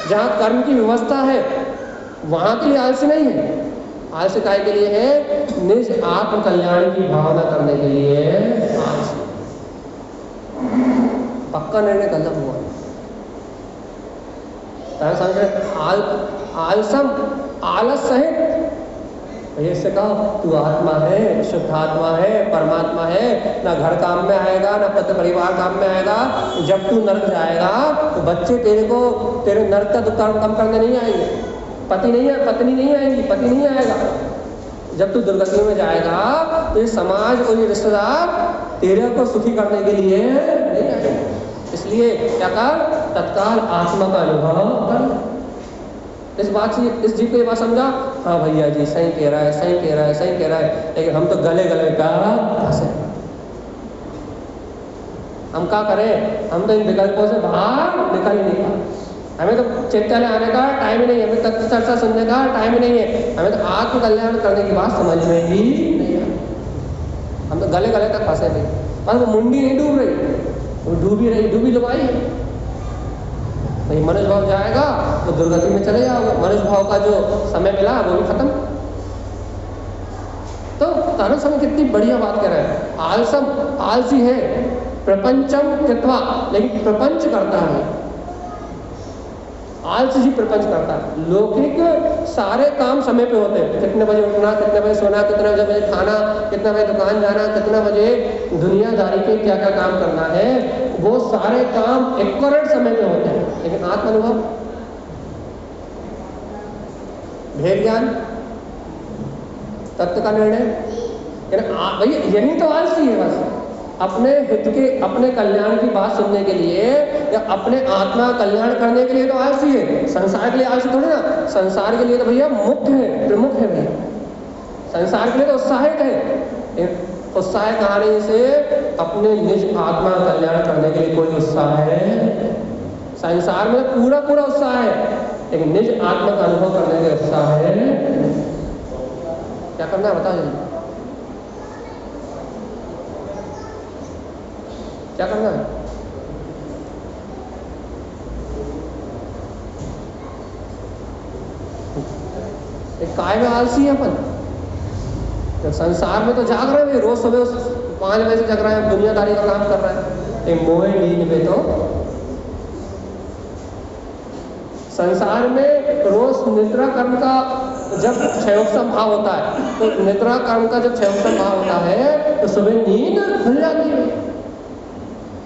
जहाँ कर्म की व्यवस्था है, वहाँ के लिए आलसी नहीं है। आलसी काय के लिए है? निज आत्म कल्याण की भावना करने के लिए आलसी। पक्का निर्णय गलत हुआ। आलसम आलस सहित भैया इससे कहो तू आत्मा है, शुद्ध आत्मा है, परमात्मा है, ना घर काम में आएगा ना पति परिवार काम में आएगा। जब तू नर्क जाएगा तो बच्चे तेरे नर्क का दुख कम करने नहीं आएंगे, पत्नी नहीं आएगी, पति नहीं आएगा। जब तू दुर्गति में जाएगा तो ये समाज और ये रिश्तेदार तेरे को सुखी करने के लिए नहीं आएंगे। इसलिए क्या कर, तत्काल आत्मा का अनुभव कर। इस बात से इस जीव को ये बात समझा, हाँ भैया जी सही कह रहा है, सही कह रहा है, सही कह रहा है, लेकिन हम तो गले का फंसे। हम क्या करें, हम तो इन विकल्पों से बाहर निकल ही नहीं पाए। हमें तो चिंतन आने का टाइम ही नहीं है, हमें तत्व चर्चा सुनने का टाइम ही नहीं है, हमें तो आत्म कल्याण करने की बात समझ में ही नहीं है। हम तो गले तक फंसे नहीं, बस वो मुंडी नहीं डूब रही, वो डूबी लुभाई। भाई मनुष्य भाव जाएगा तो दुर्गति में चले जाओगे, मनुष्य भाव का जो समय मिला वो भी खत्म। तो तारक समय कितनी बढ़िया बात कह रहा है, आलसी है, प्रपंचम कृत्वा, लेकिन प्रपंच करता है। आलसी जी प्रपंच करता है। लौकिक सारे काम समय पे होते हैं, कितने बजे उठना, कितने बजे सोना, कितने बजे खाना, कितने बजे दुकान जाना, कितने बजे दुनियादारी के क्या क्या काम करना है, वो सारे काम एक्यूरेट समय में होते हैं। लेकिन आत्मानुभव, भेद ज्ञान, तत्व का निर्णय, भैया यही तो आलसी है। बस अपने हित के, अपने कल्याण की बात सुनने के लिए या अपने आत्मा कल्याण करने के लिए तो आलसी है। संसार के लिए आलसी थोड़ी ना, संसार के लिए तो भैया मुख्य है, प्रमुख है भैया। संसार के लिए तो उत्साहित है, उत्साह कहानी से अपने निज आत्मा कल्याण करने के लिए कोई उत्साह है। संसार में पूरा उत्साह है, लेकिन निज आत्मा का अनुभव करने के उत्साह है। क्या करना है बताओ, क्या करना है? काय में आलसी है अपन। तो संसार में तो जाग रहे हैं, रोज सुबह 5 बजे से जग रहे हैं, दुनियादारी का काम कर रहे हैं। एक मोह नींद में तो संसार में रोज निद्रा कर्म का जब क्षयोत्सव भाव होता है, तो निद्रा कर्म का जब क्षयोत्सव भाव होता है तो सुबह नींद खुल जाती है।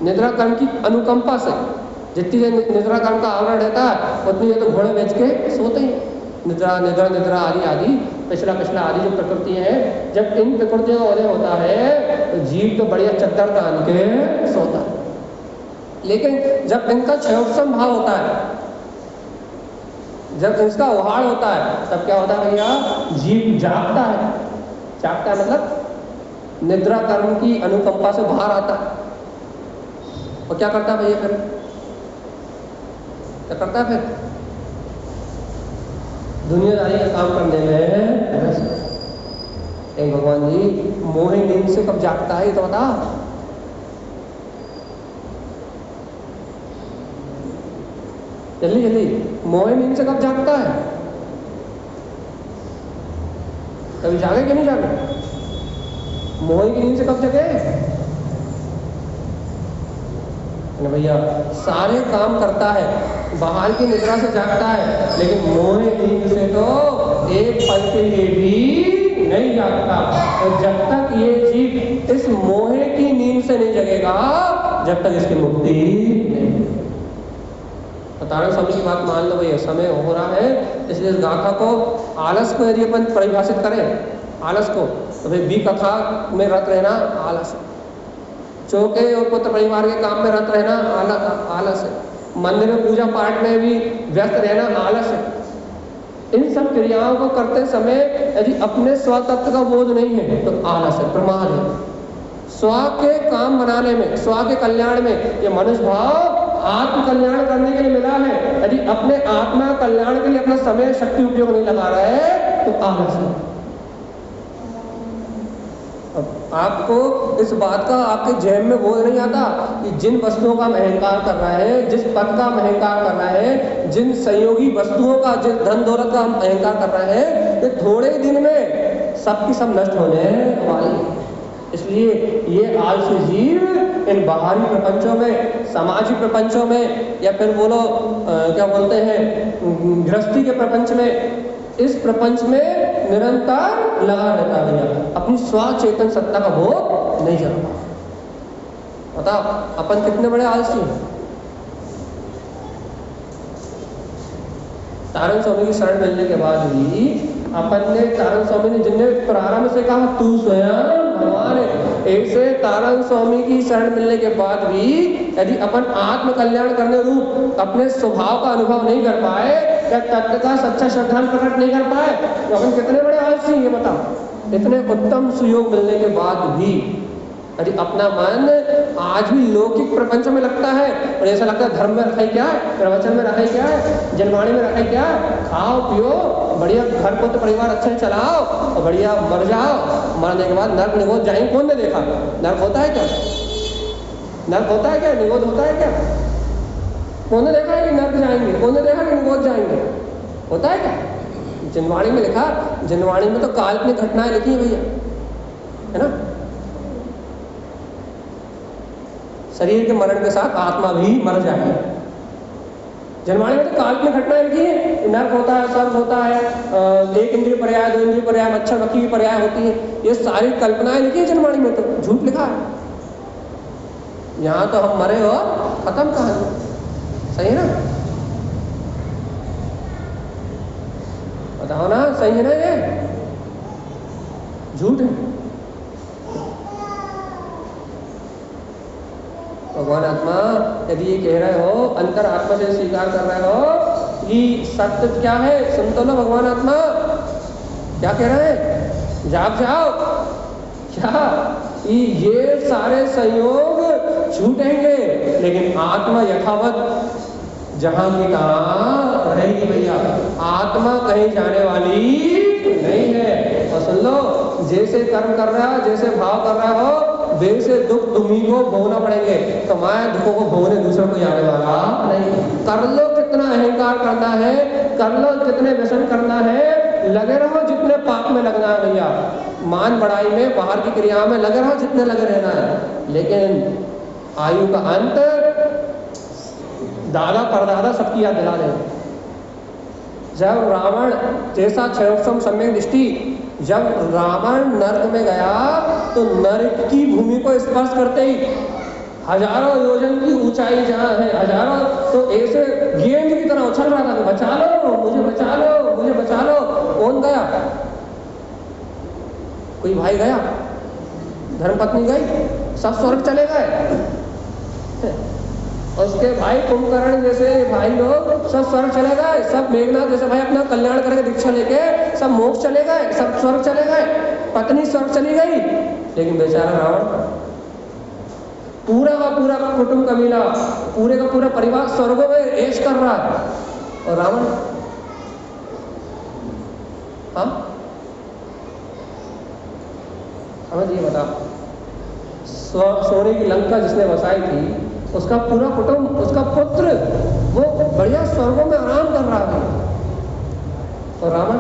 निद्रा कर्म की अनुकंपा से जितनी देर निद्रा कर्म का आवरण रहता है उतनी देर तो घोड़े बेच के सोते हैं। निद्रा आदि पिछला आदि जो प्रकृति है, जब इन प्रकृतियों का उदय होता है तो जीव तो बढ़िया चद्दर तान के सोता है। लेकिन जब इनका क्षयोत्सव भाव होता है, जब इसका उहाड़ होता है, तब क्या होता है भैया, जीव जागता है। जागता है मतलब निद्रा कर्म की अनुकंपा से बाहर आता है। और क्या करता है भैया फिर, क्या करता है फिर, दुनियादारी का काम करने में। भगवान जी मोह नींद से कब जागता है ये तो बता। जल्दी मोह नींद से कब जागता है? कभी जागे कि नहीं जागे? मोह की नींद से कब जगे भैया? सारे काम करता है, बहाल की निद्रा से जागता है, लेकिन मोह नींद से तो एक पल के लिए भी नहीं जागता। और जब तक ये जीव इस मोह की नींद से नहीं जगेगा, जब तक इसकी मुक्ति नहीं। तारण स्वामी की बात मान लो भैया, समय हो रहा है, इसलिए इस गाथा को, आलस को यदि अपन परिभाषित करें, आलस को, तो भाई बी कथा में रत रहना आलस है। चौके और पुत्र परिवार के काम में रत रहना आलस है। मंदिर में पूजा पाठ में भी व्यस्त रहना आलस है। इन सब क्रियाओं को करते समय यदि अपने स्वतत्व का बोध नहीं है तो आलस है, प्रमाद है। स्व के काम बनाने में, स्व के कल्याण में, ये मनुष्य भाव आत्म कल्याण करने के लिए मिला है। यदि अपने आत्मा कल्याण के लिए अपना समय शक्ति उपयोग नहीं लगा रहा है तो आलस है। आपको इस बात का आपके जेब में बोझ नहीं आता कि जिन वस्तुओं का हम अहंकार कर रहे हैं, जिस पद का हम अहंकार कर रहे हैं, जिन संयोगी वस्तुओं का, जिस धन दौलत का हम अहंकार कर रहे हैं, ये थोड़े दिन में सबकी सब नष्ट होने वाली। इसलिए ये आलसी जीव इन बाहरी प्रपंचों में, सामाजिक प्रपंचों में, या फिर बोलो क्या बोलते हैं, गृहस्थी के प्रपंच में, इस प्रपंच में निरंतर लगा रहता है भैया, अपनी स्वचेतन सत्ता का बोध नहीं जमा। बताओ अपन कितने बड़े आलसी हैं। तारण स्वामी की शरण मिलने के बाद भी अपन ने, तारण स्वामी ने जिनने प्रारंभ से कहा तू स्वयं भगवान है, ऐसे तारण स्वामी की शरण मिलने के बाद भी यदि अपन आत्म कल्याण करने रूप अपने स्वभाव का अनुभव नहीं कर पाए या तत्व का सच्चा श्रद्धांजलि प्रकट नहीं कर पाए तो अपन कितने बड़े आलसी हैं ये बताओ। इतने उत्तम सुयोग मिलने के बाद भी यदि अपना मन आज भी लौकिक प्रपंच में लगता है और ऐसा लगता है धर्म में रखा ही क्या है, प्रवचन में रखा ही क्या है, जनवाणी में रखा ही क्या है, खाओ पियो बढ़िया घर को तो परिवार अच्छे से चलाओ और बढ़िया मर जाओ, मरने के बाद नर्क निगोद जाएंगे। कौन ने देखा नर्क होता है क्या? नर्क होता है क्या? निगोद होता है क्या? कौन ने देखा है कि नर्क जाएंगे? कौन ने देखा कि निगोद जाएंगे? होता है क्या? जनवाणी में लिखा, जनवाणी में तो काल्पनिक घटनाएं लिखी है भैया, है ना। शरीर के मरण के साथ आत्मा भी मर जाएगी। जनवाणी में तो काल्पनिक घटनाएं लिखी है, नर्क होता है, स्वर्ग होता है, एक इंद्रिय पर्याय, 2 इंद्रिय पर्याय, मच्छर मक्खी की पर्याय होती है, ये सारी कल्पनाएं लिखी है जनवाणी में, तो झूठ लिखा है। यहाँ तो हम मरे और खत्म कहानी। सही है ना? बताओ ना, सही है ना? ये झूठ है। भगवान आत्मा यदि ये कह रहे हो, अंतर आत्मा से स्वीकार कर रहे हो कि सत्य क्या है, सुन तो लो भगवान आत्मा क्या कह रहे हैं, जाग जाओ। क्या ये सारे संयोग छूटेंगे लेकिन आत्मा यथावत जहां की तहां रहेगी भैया। आत्मा कहीं जाने वाली नहीं है। और सुन लो, जैसे कर्म कर रहा है, जैसे भाव कर रहा हो, वैसे दुख तुम्ही को भोगना पड़ेंगे। तुम्हारे दुखों को भोगने दूसरों को जाने वाला नहीं। कर लो कितना अहंकार करना है, कर लो कितने व्यसन करना है, लगे रहो जितने पाप में लगना है भैया, मान बढ़ाई में, बाहर की क्रिया में लगे रहो जितने लगे रहना है। लेकिन आयु का अंत दादा परदादा सबकी याद दिला दें। जब रावण जैसा क्षयोत्सव सम्यक दृष्टि, जब रावण नर्क में गया तो नर्क की भूमि को स्पर्श करते ही हजारों योजन की ऊंचाई जहां है, हजारों, तो ऐसे गेंद की तरह उछल रहा था कि बचा लो मुझे, बचा लो मुझे, बचा लो। कौन गया? कोई भाई गया, धर्मपत्नी गई, सब स्वर्ग चले गए। उसके भाई कुंभकर्ण जैसे भाई लोग सब स्वर्ग चले गए, सब मेघनाथ जैसे भाई अपना कल्याण करके दीक्षा लेके सब मोक्ष चले गए, सब स्वर्ग चले गए, पत्नी स्वर्ग चली गई। लेकिन बेचारा रावण, पूरा का पूरा कुटुंब कबीला, पूरे का पूरा परिवार स्वर्गों में ऐश कर रहा है, और रावण हाँ हमें ये बता, सोने की लंका जिसने बसाई थी, उसका पूरा कुटुंब, उसका पुत्र, वो बढ़िया स्वर्गों में आराम कर रहा है, और रावण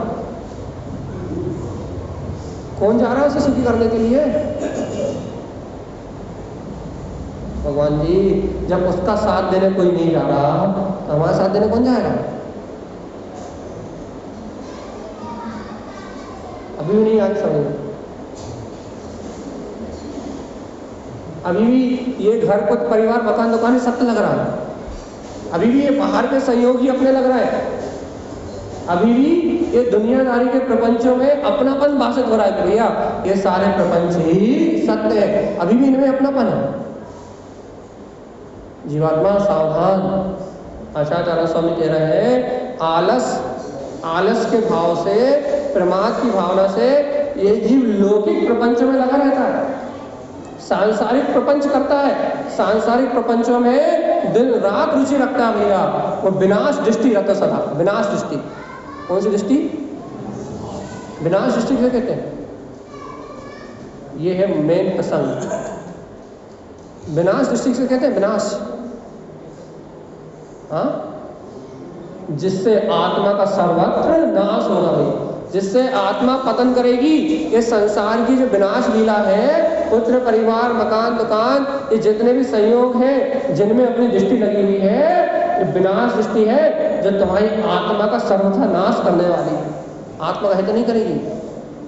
कौन जा रहा है उसे सुखी करने के लिए? भगवान जी, जब उसका साथ देने कोई नहीं जा रहा तो हमारा साथ देने कौन जाएगा? अभी भी नहीं आई समझ। अभी भी ये घर को परिवार मकान दुकान सत्य लग रहा है, अभी भी ये बाहर के सहयोगी अपने लग रहा है, अभी भी ये दुनियादारी के प्रपंचों में अपनापन भाषित हो रहा है कि भैया ये सारे प्रपंच ही सत्य है, अभी भी इनमें अपनापन है। जीवात्मा सावधान। आचार्य स्वामी कह रहे हैं, आलस के भाव से, प्रमाद की भावना से ये जीव लौकिक प्रपंच में लगा रहता है, सांसारिक प्रपंच करता है, सांसारिक प्रपंचों में दिन रात रुचि रखता है भैया। वो विनाश दृष्टि रहता सदा, विनाश दृष्टि। कौन सी दृष्टि? विनाश दृष्टि क्या कहते हैं? ये है मेन प्रसंग। विनाश दृष्टि से कहते हैं विनाश, हाँ, जिससे आत्मा का सर्वत्र नाश होगा भाई, जिससे आत्मा पतन करेगी। ये संसार की जो विनाश लीला है, पुत्र परिवार मकान दुकान, ये जितने भी संयोग हैं जिनमें अपनी दृष्टि लगी हुई है, ये विनाश दृष्टि है जो तुम्हारी आत्मा का सर्वथा नाश करने वाली है। आत्मा का हित नहीं करेगी,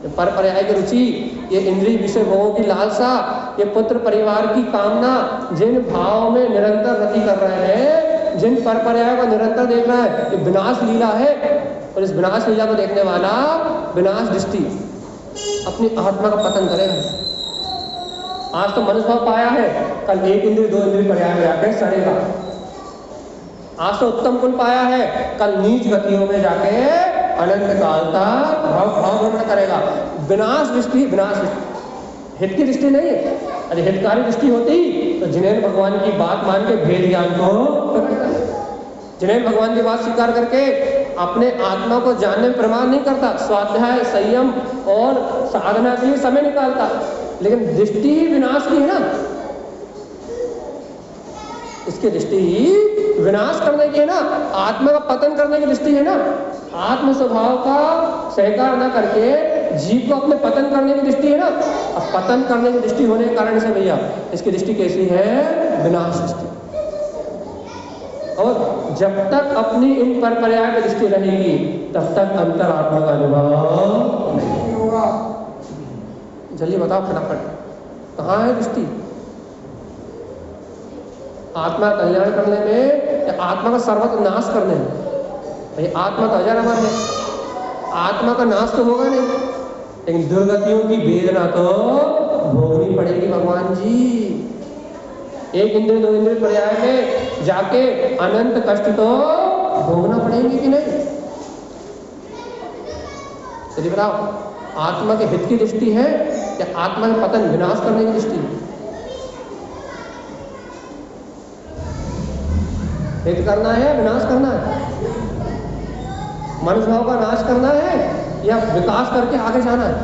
ये पर पर्याय की रुचि, ये इंद्रिय विषय भोगों की लालसा, ये पुत्र परिवार की कामना, जिन भाव में निरंतर रति कर रहे हैं, जिन पर पर्याय को निरंतर देख रहा है, ये विनाश लीला है। और इस विनाश लीला को देखने वाला विनाश दृष्टि अपनी आत्मा का पतन करेगा। आज तो मनुष्य भाव पाया है, कल एक इंद्रिय दो इंद्रिय पर्याय में जाके सड़ेगा। आज तो उत्तम कुल पाया है, कल नीच गतियों में जाके अनंत काल तक भाव भ्रमण करेगा। विनाश दृष्टि, विनाश दृष्टि, हित की दृष्टि नहीं है। अरे हितकारी दृष्टि होती तो जिनेन्द्र भगवान की बात मान के भेद ज्ञान को प्रकट कर, जिनेन्द्र भगवान की बात स्वीकार करके अपने आत्मा को जानने में प्रमाण नहीं करता, स्वाध्याय संयम और साधना के लिए समय निकालता, लेकिन दृष्टि ही विनाश की है ना। इसकी दृष्टि ही विनाश करने की है ना, आत्मा का पतन करने की दृष्टि है ना। आत्म स्वभाव का सहकार न करके जीव को अपने पतन करने की दृष्टि है ना। अब पतन करने की दृष्टि होने के कारण से भैया इसकी दृष्टि कैसी है? विनाश दृष्टि। और जब तक अपनी इन पर पर्याय की दृष्टि रहेगी तब तक अंतरात्मा का अनुभव नहीं होगा। जल्दी बताओ फटाफट, कहाँ है दृष्टि? आत्मा कल्याण करने में या आत्मा का सर्वत्र नाश करने में? भाई आत्मा तो अजर अमर है, आत्मा का नाश तो होगा नहीं, लेकिन दुर्गतियों की वेदना तो भोगनी पड़ेगी भगवान जी। एक इंद्रिय दो इंद्रिय पर्याय में जाके अनंत कष्ट तो भोगना पड़ेगी कि नहीं? चलिए बताओ, आत्मा के हित की दृष्टि है या आत्मा के पतन विनाश करने की दृष्टि है? हित करना है या विनाश करना है? मनुष्य भाव का नाश करना है या विकास करके आगे जाना है?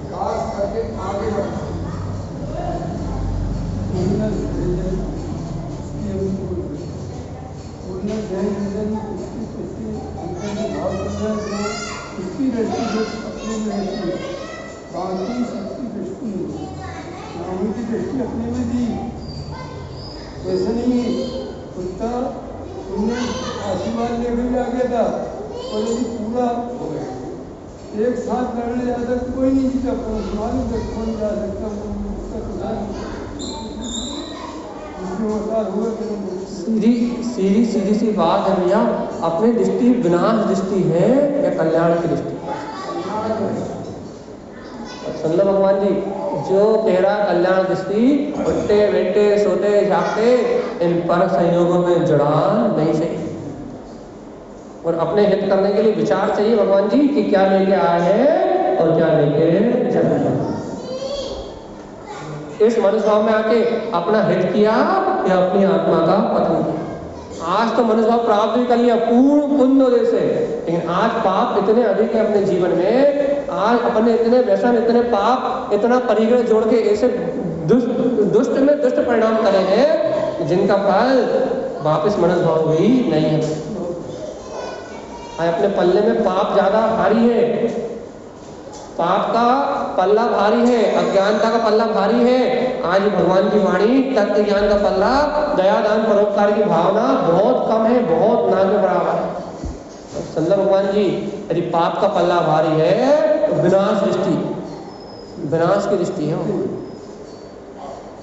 विकास करके आगे बढ़ना। उसकी दृष्टि जो अपने में रहती है, बाकी सबकी दृष्टि नहीं, नामी की दृष्टि अपने में दी। वैसे नहीं कुत्ता तुमने आशीर्वाद लेकर आ गया था और यदि पूरा एक साथ लड़ने जाता तो कोई नहीं जीता, मालूम तक कौन जा सकता सीधी सी बात है भैया, अपनी दृष्टि विनाश दृष्टि है या कल्याण की दृष्टि? सुन लो भगवान जी, जो तेरा कल्याण दृष्टि उठते बैठे सोते जागते इन पर संयोगों में जुड़ा नहीं चाहिए, और अपने हित करने के लिए विचार चाहिए भगवान जी कि क्या लेके आए हैं और क्या लेके चल रहे हैं। इस मनुष्य भाव में आके अपना हित किया या अपनी आत्मा का पतन किया? आज तो मनुष्य भाव प्राप्त भी कर लिया पूर्ण पुण्य से, लेकिन आज पाप इतने अधिक है अपने जीवन में, आज अपने इतने व्यसन इतने पाप इतना परिग्रह जोड़ के ऐसे दुष्ट में दुष्ट परिणाम करे हैं जिनका फल वापस मनुष्य भाव भी नहीं है। आज अपने पल्ले में पाप ज्यादा भारी है, पाप का पल्ला भारी है, अज्ञानता का पल्ला भारी है। आज भगवान की वाणी तत्व ज्ञान का पल्ला, दया दान परोपकार की भावना बहुत कम है, बहुत ना के बराबर है। संत भगवान जी, यदि पाप का पल्ला भारी है तो विनाश दृष्टि, विनाश की दृष्टि है।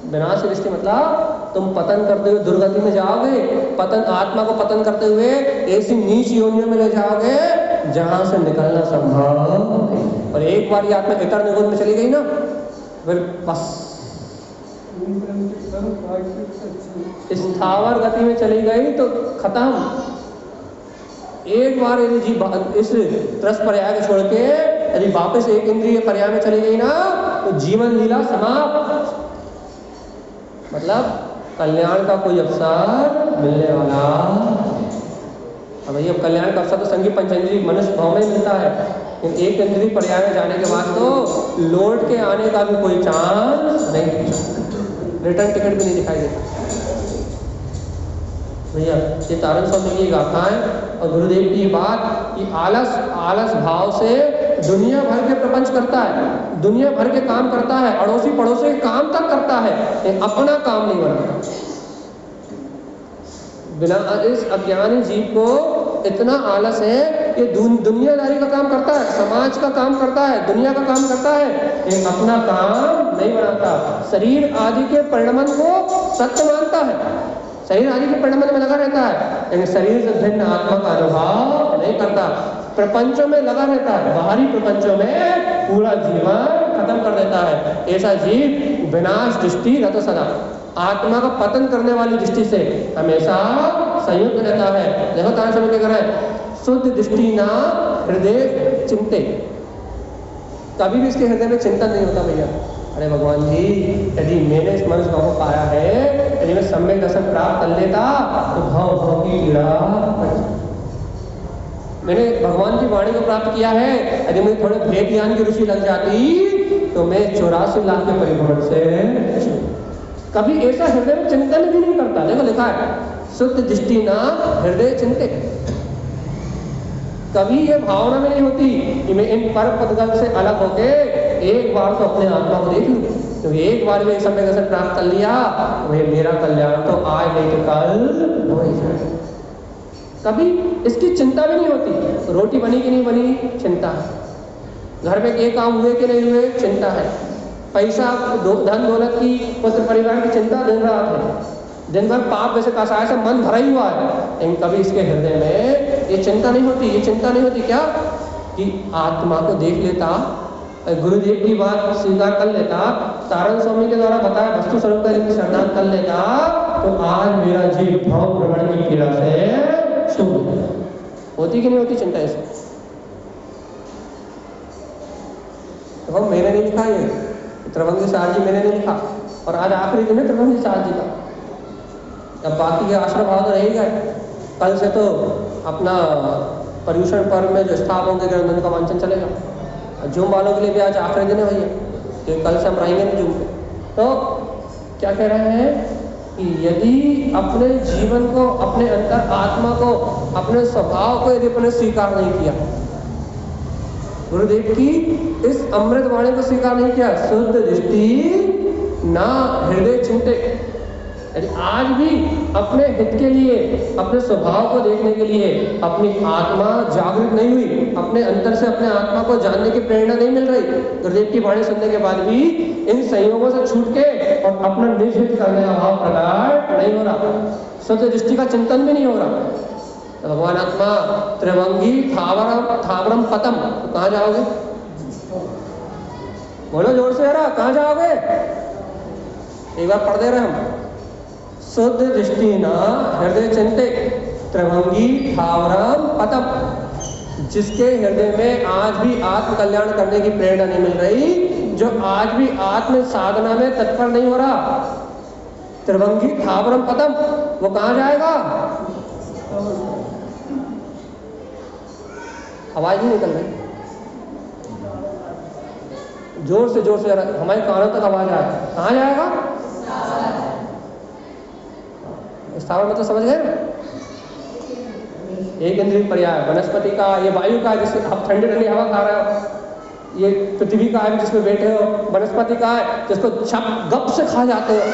विनाश की दृष्टि मतलब तुम पतन करते हुए दुर्गति में जाओगे, पतन आत्मा को पतन करते हुए ऐसी नीच योनियों में ले जाओगे जहां से निकलना संभव नहीं। और एक बार ये आत्मा इतर निगुण में चली गई ना, फिर बस स्थावर गति में चली गई तो खत्म। एक बार यदि जी इस त्रस पर्याय को छोड़ के यदि वापस एक इंद्रिय पर्याय में चली गई ना तो जीवन लीला समाप्त। मतलब कल्याण का कोई अवसर मिलने वाला। अब भैया कल्याण का अवसर तो संगी पंचेंद्रिय मनुष्य भाव में मिलता है, लेकिन एक इंद्रिय पर्याय में जाने के बाद तो लौट के आने का भी कोई चांस नहीं, रिटर्न टिकट भी नहीं दिखाई देता। भैया ये तारण स्वामी की गाथा है और गुरुदेव की बात कि आलस भाव से दुनिया भर के प्रपंच करता है, दुनिया भर के काम करता है, अड़ोसी पड़ोसी के काम तक करता है, लेकिन अपना काम नहीं बनाता। बिना इस अज्ञानी जीव को इतना आलस है ये दुनियादारी का काम करता है, समाज का काम करता है, दुनिया का काम करता है, ये अपना काम नहीं बनाता। शरीर आदि के परिणमन को सत्य मानता है, शरीर आदि के परिणमन में लगा रहता है, लेकिन शरीर से भिन्न आत्मा का अनुभव नहीं करता। प्रपंचों में लगा रहता है, बाहरी प्रपंचों में पूरा जीवन खत्म कर देता है। ऐसा जीव विनाश दृष्टि रहता सदा, आत्मा का पतन करने वाली दृष्टि से हमेशा संयुक्त रहता है। देखो कहां से क्या कर रहा है, शुद्ध दृष्टि ना हृदय चिंते, कभी भी इसके हृदय में चिंतन नहीं होता भैया। अरे भगवान जी, यदि मैंने इस मनुष्य भाव को पाया है, यदि मैं सम्यक दर्शन प्राप्त कर लेता तो भाव भाव की पीड़ा, मैंने भगवान की वाणी को प्राप्त किया है, यदि मुझे थोड़े भेद ज्ञान की रुचि लग जाती तो मैं 84 लाख के परिभ्रमण से, कभी ऐसा हृदय में चिंतन भी नहीं करता। देखो लिखा है, शुद्ध दृष्टि ना हृदय चिंते, कभी ये भावना में नहीं होती कि मैं इन पर पदगल से अलग होके एक बार तो अपने आत्मा को देख लूं, तो एक बार में सम्यक दर्शन प्राप्त कर लिया तो ये मेरा कल्याण तो आज नहीं तो कल हो ही जाए। कभी इसकी चिंता भी नहीं होती, रोटी बनी कि नहीं बनी चिंता है, घर में ये काम हुए कि नहीं हुए चिंता है, पैसा धन दौलत की पुत्र परिवार की चिंता दिन रात है, दिन भर पाप वैसे कसाय से मन भरा ही हुआ है, लेकिन कभी इसके हृदय में ये चिंता नहीं होती। ये चिंता नहीं होती क्या कि आत्मा को देख लेता, गुरुदेव की बात स्वीकार कर लेता, तारण स्वामी के द्वारा बताया वस्तु स्वरूप का शरणागत कर लेता, तो आज मेरा जीव भाव भ्रमण की पीड़ा से शुभ होती कि नहीं होती चिंता ऐसे। तो हम मैंने नहीं लिखा, ये त्रिभंगी सार जी मैंने नहीं लिखा, और आज आखिरी दिन है त्रिभंगी सार जी का। अब बाकी के आश्रम भाव तो रह गए, कल से तो अपना पर्यूषण पर्व में जो स्थापकों के ग्रंथन का वांचन चलेगा। जूम वालों के लिए भी आज आखिरी दिन है भैया, क्योंकि कल से हम रहेंगे नहीं जूम पे। तो क्या कह रहे हैं कि यदि अपने जीवन को, अपने अंतर आत्मा को, अपने स्वभाव को यदि अपने स्वीकार नहीं किया, गुरुदेव की इस अमृत वाणी को स्वीकार नहीं किया, शुद्ध दृष्टि ना हृदय चिंते, यदि आज भी अपने हित के लिए, अपने स्वभाव को देखने के लिए अपनी आत्मा जागृत नहीं हुई, अपने अंतर से अपने आत्मा को जानने की प्रेरणा नहीं मिल रही, गुरुदेव की वाणी सुनने के बाद भी इन संयोगों से छूट के और अपना निज हित करने का भाव प्रकट नहीं हो रहा, शुद्ध दृष्टि का चिंतन भी नहीं हो रहा। तो भगवान आत्मा त्रिभंगी थावरम पतम, तो कहाँ जाओगे? बोलो जोर से यार, कहाँ जाओगे? एक बार पढ़ दे रहे हम, शुद्ध दृष्टि न हृदय चिंते त्रिभंगी थावरम पतम, जिसके हृदय में आज भी आत्म कल्याण करने की प्रेरणा नहीं मिल रही, जो आज भी आत्म साधना में तत्पर नहीं हो रहा, त्रिभंगी थावरम पतम, वो कहाँ जाएगा? आवाज नहीं निकल रही, जोर से हमारे कानों तक आवाज आए, कहाँ जाएगा? स्थावर मतलब समझ गए ना? एक इंद्रिय पर्याय, वनस्पति का, ये वायु का जिससे आप ठंडी ठंडी हवा खा रहे हो, ये पृथ्वी का है जिसमें बैठे हो, वनस्पति का है जिसको छप गप से खा जाते हो,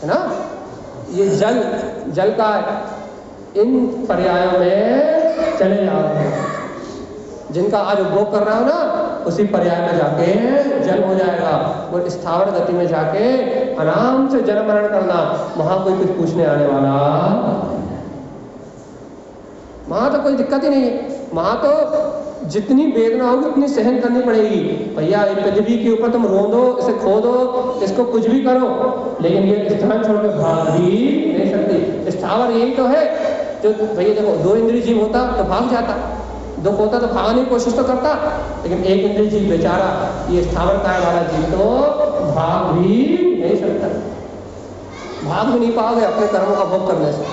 है ना? ये जल का है, इन पर्यायों में चले जा रहे हैं, जिनका आज उपभोग कर रहा हो ना, उसी पर्याय में जाके जल हो जाएगा, और स्थावर गति में जाके आराम से जन्म मरण करना, वहां कोई कुछ पूछने आने वाला, वहां तो कोई दिक्कत ही नहीं है। वहां तो जितनी वेदना होगी उतनी सहन करनी पड़ेगी भैया। पृथ्वी के ऊपर तुम रोंदो, इसे खोदो, इसको कुछ भी करो, लेकिन ये स्थान छोड़कर भाग भी नहीं सकती। स्थावर यही तो है जो भैया देखो, दो इंद्रिय जीव होता तो भाग जाता, दुख होता तो भागने की कोशिश तो करता, लेकिन एक इंद्रिय जीव बेचारा, ये स्थावर काय वाला जीव तो भाग भी नहीं सकता, भाग भी नहीं पाओगे अपने कर्मों का भोग करने से।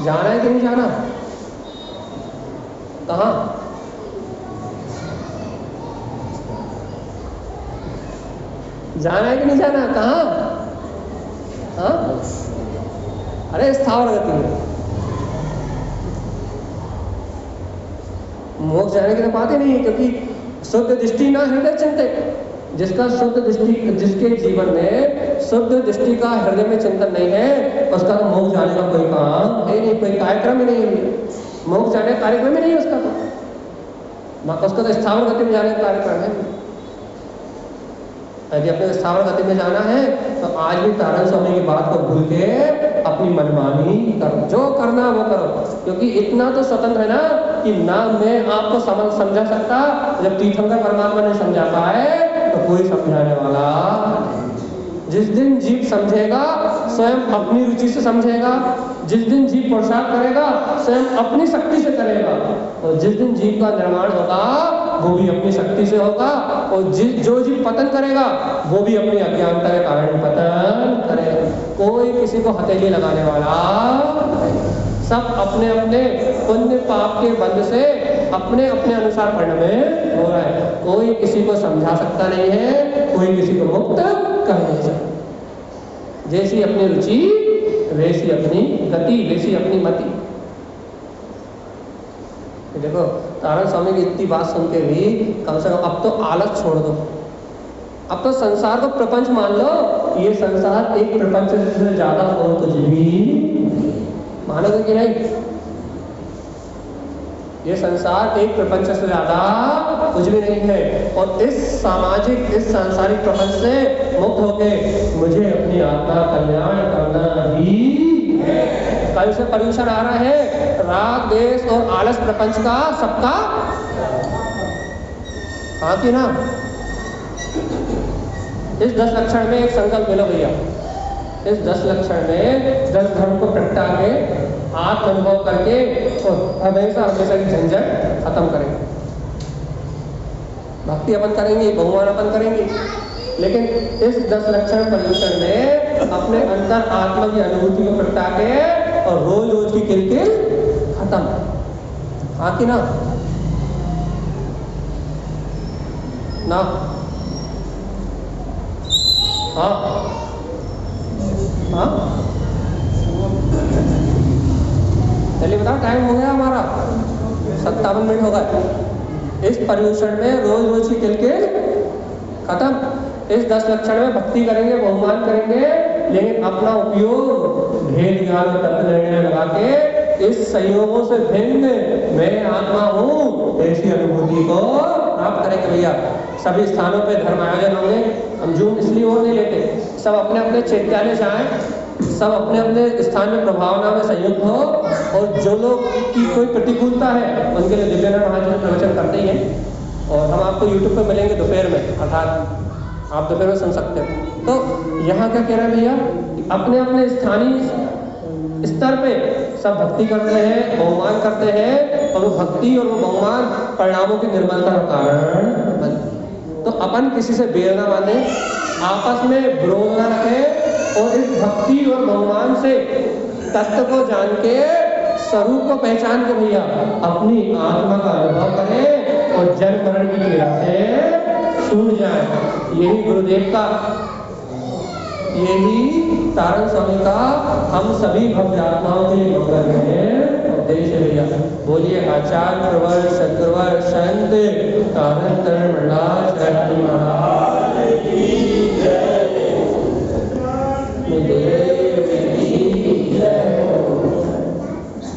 जाना है कि नहीं जाना? कहाँ? जाना है कि नहीं जाना? कहाँ? हाँ? अरे स्थावर गति में मोक्ष जाने की तो बात ही नहीं है, क्योंकि शुद्ध दृष्टि ना हृदय चिंते, जिसका शुद्ध दृष्टि, जिसके जीवन में शुद्ध दृष्टि का हृदय में चिंतन नहीं है, उसका तो मोक्ष जाने का कोई काम है नहीं, कोई कार्यक्रम ही नहीं है। मोक्ष जाने का कार्यक्रम ही नहीं है उसका तो स्थावर गति में जाने का कार्यक्रम है। यदि अपने स्थावर गति में जाना है तो आज भी तारण स्वामी की बात को भूल के अपनी मनमानी करो, जो करना वो करो, क्योंकि इतना तो स्वतंत्र है ना कि ना मैं आपको समझा सकता, जब तीर्थंकर परमात्मा ने समझा पाए तो कोई समझाने वाला। जिस दिन जीव समझेगा स्वयं अपनी रुचि से समझेगा, जिस दिन जीव पुरुषार्थ करेगा स्वयं अपनी शक्ति से करेगा, और जिस दिन जीव का निर्माण होगा वो भी अपनी शक्ति से होगा, और जो जीव पतन करेगा वो भी अपनी अज्ञानता के कारण पतन करेगा। कोई किसी को हथेली लगाने वाला नहीं। सब अपने अपने पुण्य पाप के बंध से अपने अपने अनुसार परिणमित हो रहा है। कोई किसी को समझा सकता नहीं है, कोई किसी को मुक्त कर नहीं सकता। जैसी अपनी रुचि वैसी अपनी गति, वैसी अपनी मति। देखो तारण स्वामी की इतनी बात सुन के भी कम से कम अब तो आलस छोड़ दो, अब तो संसार को प्रपंच मान लो। ये संसार एक प्रपंच से ज्यादा और कुछ भी मानोगे कि नहीं? ये संसार एक प्रपंच से ज्यादा कुछ भी नहीं है, और इस सामाजिक, इस सांसारिक प्रपंच से मुक्त होके मुझे अपनी आत्मा कल्याण करना ही है। कल से पर्यूषण आ रहा है, राग द्वेष और आलस प्रपंच का सबका, हाँ कि ना? इस 10 लक्षण में एक संकल्प ले लो भैया। इस 10 लक्षण में 10 धर्म को प्रगटा के आत्म अनुभव करके और हमेशा हमेशा की झंझट खत्म करेंगे। भक्ति अपन करेंगे, भगवान अपन करेंगे, लेकिन इस 10 लक्षण पर्यूषण में अपने अंदर आत्मा की अनुभूति को प्रगटा के और रोज रोज की किलकिल खत्म। हाँ कि ना? ना? हाँ हाँ, चलिए बताओ, टाइम हो गया हमारा, 57 मिनट हो गए। इस पर्यूषण में रोज रोज की किलकिल खत्म। इस 10 लक्षण में भक्ति करेंगे, बहुमान करेंगे, लेकिन अपना उपयोग भेद ज्ञान और तत्व निर्णय में लगा के इस संयोगों से भिन्न मैं आत्मा हूँ ऐसी अनुभूति को प्राप्त करेंगे। भैया सभी स्थानों पे धर्म आयोजन होंगे, हम जून इसलिए और नहीं लेते, सब अपने अपने चैत्यालय जाएं, सब अपने अपने स्थान में प्रभावना में संयुक्त हो, और जो लोग की कोई प्रतिकूलता है उनके लिए दिव्यनारायण महाराज प्रवचन करते ही हैं, और हम आपको यूट्यूब पे मिलेंगे दोपहर में, अर्थात आप दोपहर में सुन सकते हो। तो यहाँ क्या कह रहे हैं भैया, अपने अपने स्थानीय स्तर पे सब भक्ति करते हैं, बहुमान करते हैं, और वो भक्ति और वो बहुमान परिणामों की निर्मलता का कारण बनती है। तो अपन किसी से बैर ना बांधे, आपस में विरोध ना रखें, और इस भक्ति और बहुमान से तत्व को जान के, स्वरूप को पहचान के भैया अपनी आत्मा का अनुभव करें और जन्म मरण की क्रिया से छूट जाए। यही गुरुदेव का, यही तारण स्वामी का हम सभी भक्त आत्माओं के लिए मंगल है उद्देश्य भैया। बोलिए आचार्य प्रवर सदगुरुवर संत तारण तरण मंडल